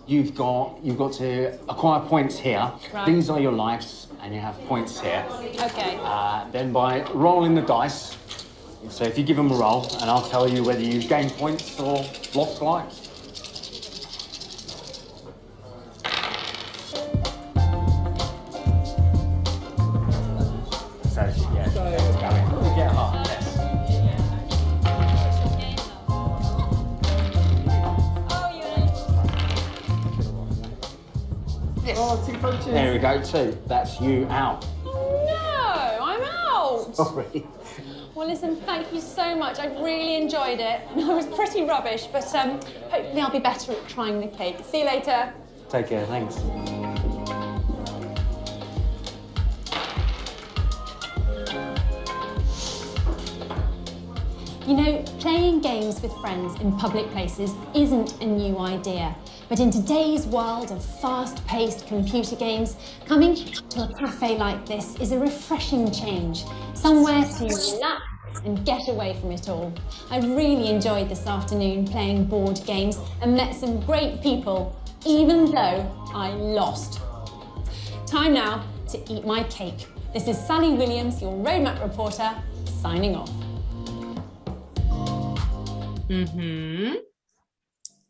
You've got to acquire points here. Right. These are your lives, and you have points here. Okay. Then by rolling the dice. So if you give them a roll, and I'll tell you whether you've gained points or lost lives. So yeah, we get half. Yes. There we go, two. That's you out. No, I'm out. Sorry. Well, listen, thank you so much. I really enjoyed it. I was pretty rubbish, but hopefully I'll be better at trying the cake. See you later. Take care, thanks. You know, playing games with friends in public places isn't a new idea. But in today's world of fast-paced computer games, coming to a cafe like this is a refreshing change. Somewhere to relax and get away from it all. I really enjoyed this afternoon playing board games and met some great people, even though I lost. Time now to eat my cake. This is Sally Williams, your roadmap reporter, signing off.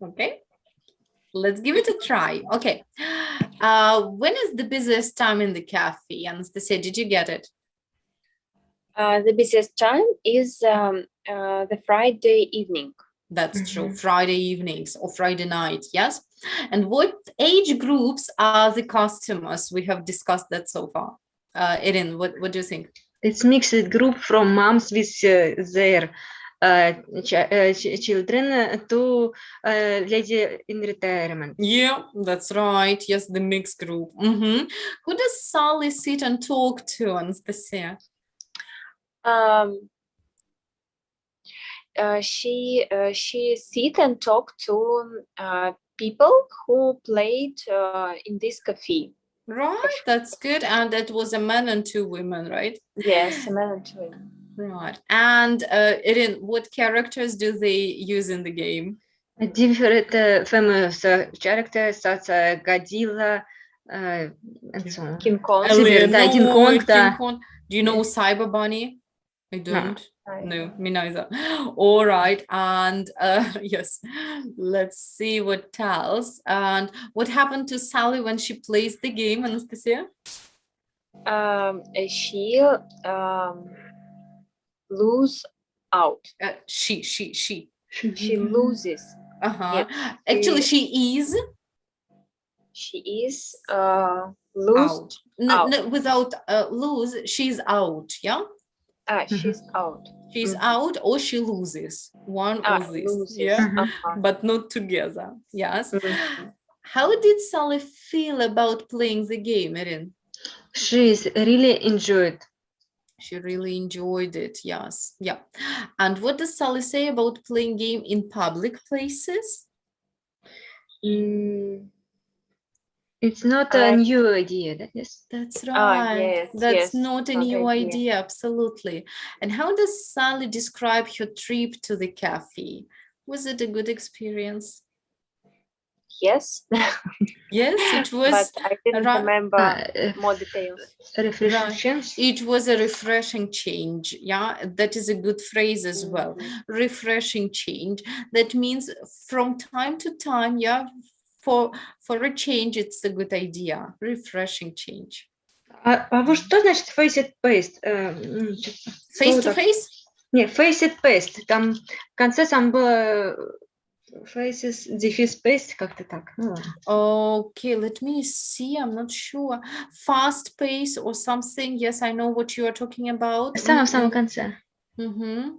Okay, let's give it a try. Okay, when is the busiest time in the cafe? Anastasia, did you get it? The busiest time is the Friday evening. That's true, Friday evenings or Friday night, yes? And what age groups are the customers? We have discussed that so far. Erin, what do you think? It's mixed group from moms with their children to lady in retirement. Yeah, that's right. Yes, the mixed group. Who does Sally sit and talk to, Anastasia? She sit and talk to people who played in this cafe. Right, that's good. And that was a man and two women, right? Yes, a man and two women. Right. And Erin, what characters do they use in the game? Different famous characters such as Godzilla and so on. King Kong. King Kong, King да. Kong. Do you know Cyber Bunny? I don't. No, me neither. All right, and yes, let's see what else. And what happened to Sally when she plays the game, Anastasia? She lose out. She. She loses. Uh-huh. Yes, Actually, she is She is lose. out. No, out. no, without lose, she's out. Yeah, She's out. she's out or she loses. One or this. Loses. Yeah, Uh-huh. but not together. Yes. Mhm. How did Sally feel about playing the game, Erin? She's really enjoyed. She really enjoyed it. Yes. Yeah. And what does Sally say about playing game in public places? It's not a new idea, yes. That's right. Yes, That's yes, not a not new idea. idea, absolutely. And how does Sally describe her trip to the cafe? Was it a good experience? Yes. Yes, it was. But I didn't ra- remember more details. Refreshing Right. change. It was a refreshing change. Yeah, that is a good phrase as well. Refreshing change. That means from time to time, yeah, for a change, it's a good idea. Refreshing change. А вот что значит face it paste? Face to face? Не, face it paste. Там в конце там было faces, дефис paste, как-то так. Okay, let me see. I'm not sure. Fast pace or something. Yes, I know what you are talking about. В самом конце. Mm-hmm.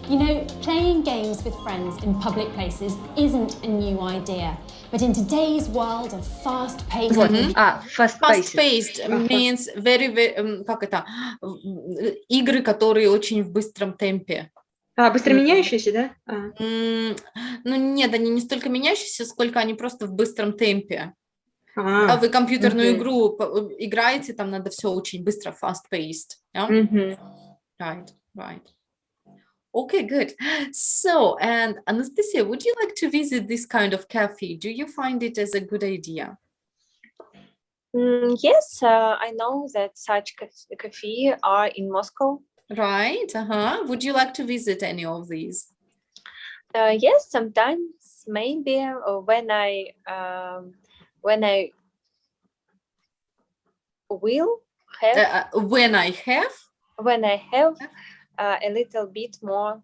You know, playing games with friends in public places isn't a new idea. But in today's world of fast-paced... Вот. Fast paced. Fast-paced means very, как это? Игры, которые очень в быстром темпе. Быстро меняющиеся, да? Ну нет, они не столько меняющиеся, сколько они просто в быстром темпе. А вы компьютерную игру играете, там надо все очень быстро, fast-paced. Yeah? Right. Okay, good. So, and Anastasia, would you like to visit this kind of cafe? Do you find it as a good idea? Yes, I know that such cafe are in Moscow. Right. Would you like to visit any of these? Yes, sometimes maybe when I will have When I have a little bit more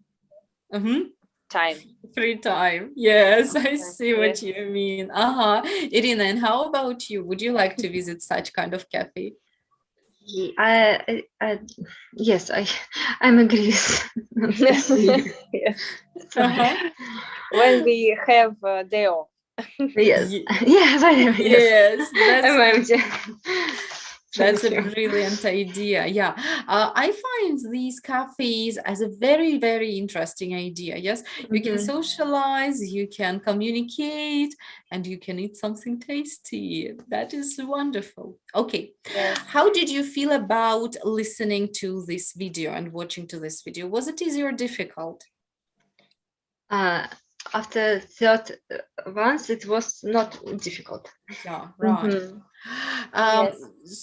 time. free time. Yes, I see what Yes. you mean. Irina, and how about you? Would you like to visit such kind of cafe? Yes, I'm agree. Yes. When we have day off. Yes. Ye- Yes. Yes, that's a brilliant idea. Yeah, I find these cafes as a very, very interesting idea. Yes, you can socialize, you can communicate, and you can eat something tasty. That is wonderful. Okay, Yes. how did you feel about listening to this video and watching to this video? Was it easy or difficult? After third once, it was not difficult. Yeah, right. Yes.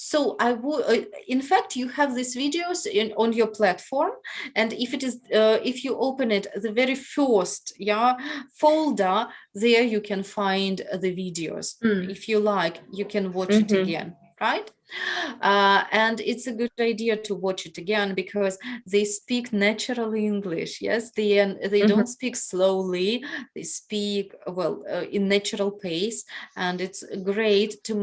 So I would, in fact, you have these videos on your platform, and if you open it, the very first folder, there you can find the videos. If you like, you can watch it again, right? And it's a good idea to watch it again because they speak naturally English. Yes, they don't speak slowly. They speak in natural pace, and it's great to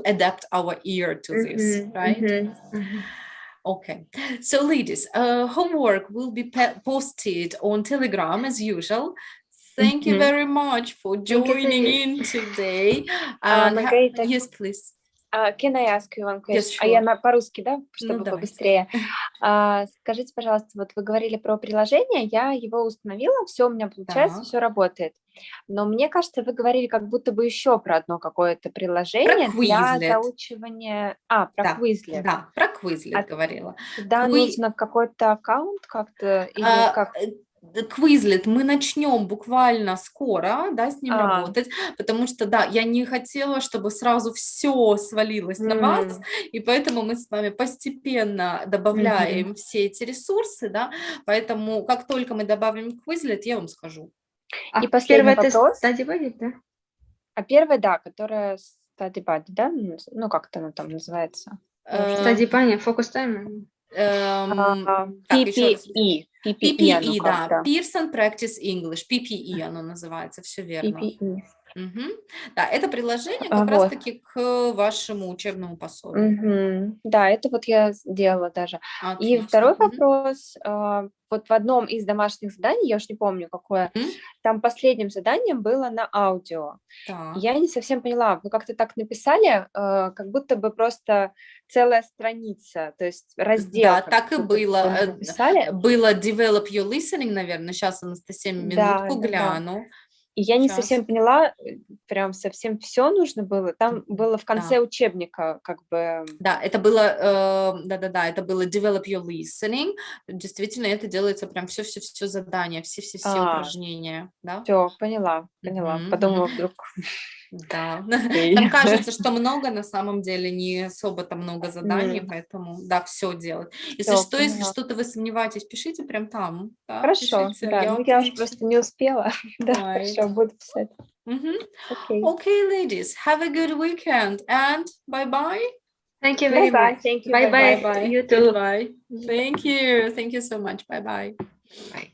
adapt our ear to this, right? Okay, so ladies, homework will be posted on Telegram as usual. Thank you very much for joining in today. Margarita, Yes, please. Can I ask you one question? Yes, sure. По-русски, да? Чтобы давайте. побыстрее. Скажите, пожалуйста, вот вы говорили про приложение, я его установила, все у меня получается, Так. все работает. Но мне кажется, вы говорили как будто бы еще про одно какое-то приложение для Quizlet. заучивания. Про Да, Quizlet. Да, про Quizlet говорила. Туда нужно какой-то аккаунт как-то или как? Quizlet мы начнем буквально скоро, да, с ним работать, потому что, да, я не хотела, чтобы сразу все свалилось на вас, и поэтому мы с вами постепенно добавляем все эти ресурсы, да, поэтому как только мы добавим Quizlet, я вам скажу. И последний первый тест вопрос. Study Buddy, да? А первая, да, которая Study Buddy, да? Ну, как это она там называется? Study Buddy, Focus Time. Так, еще раз. PPE. PPE, оно да, как-то. Pearson Practice English, PPE оно называется, все верно. PPE. Мгм. Да, это приложение как Вот. раз-таки к вашему учебному пособию. Да, это вот я сделала даже. И Отлично. второй Мгм. вопрос. Вот в одном из домашних заданий, я уж не помню, какое, Мгм. там последним заданием было на аудио. Так. Я не совсем поняла, вы как-то так написали, как будто бы просто целая страница, то есть раздел. Да, как так и будто бы было. вы написали. Было develop your listening, наверное. Сейчас, Анастасия, минутку Да. гляну. И я не Щас. совсем поняла, прям совсем все нужно было. Там было в конце учебника, как бы. Да, это было, да-да-да, это было develop your listening. Действительно, это делается прям все задания, все упражнения, да? Все, поняла. Мгм, Подумала, мгм. вдруг. Да, Окей. нам кажется, что много, на самом деле не особо-то много заданий, поэтому, да, все делать. Если Всё, что, если поняла. что-то вы сомневаетесь, пишите прям там, да, Хорошо, пишите, да. я Ну, я уж отвечу. просто не успела. Да, Right. хорошо, буду писать. Мгм. Окей. Okay, ladies, have a good weekend and bye-bye. Thank you very Bye-bye. much. Thank you. Bye-bye. Bye-bye. You too. Goodbye. Thank you so much. Bye-bye. Bye.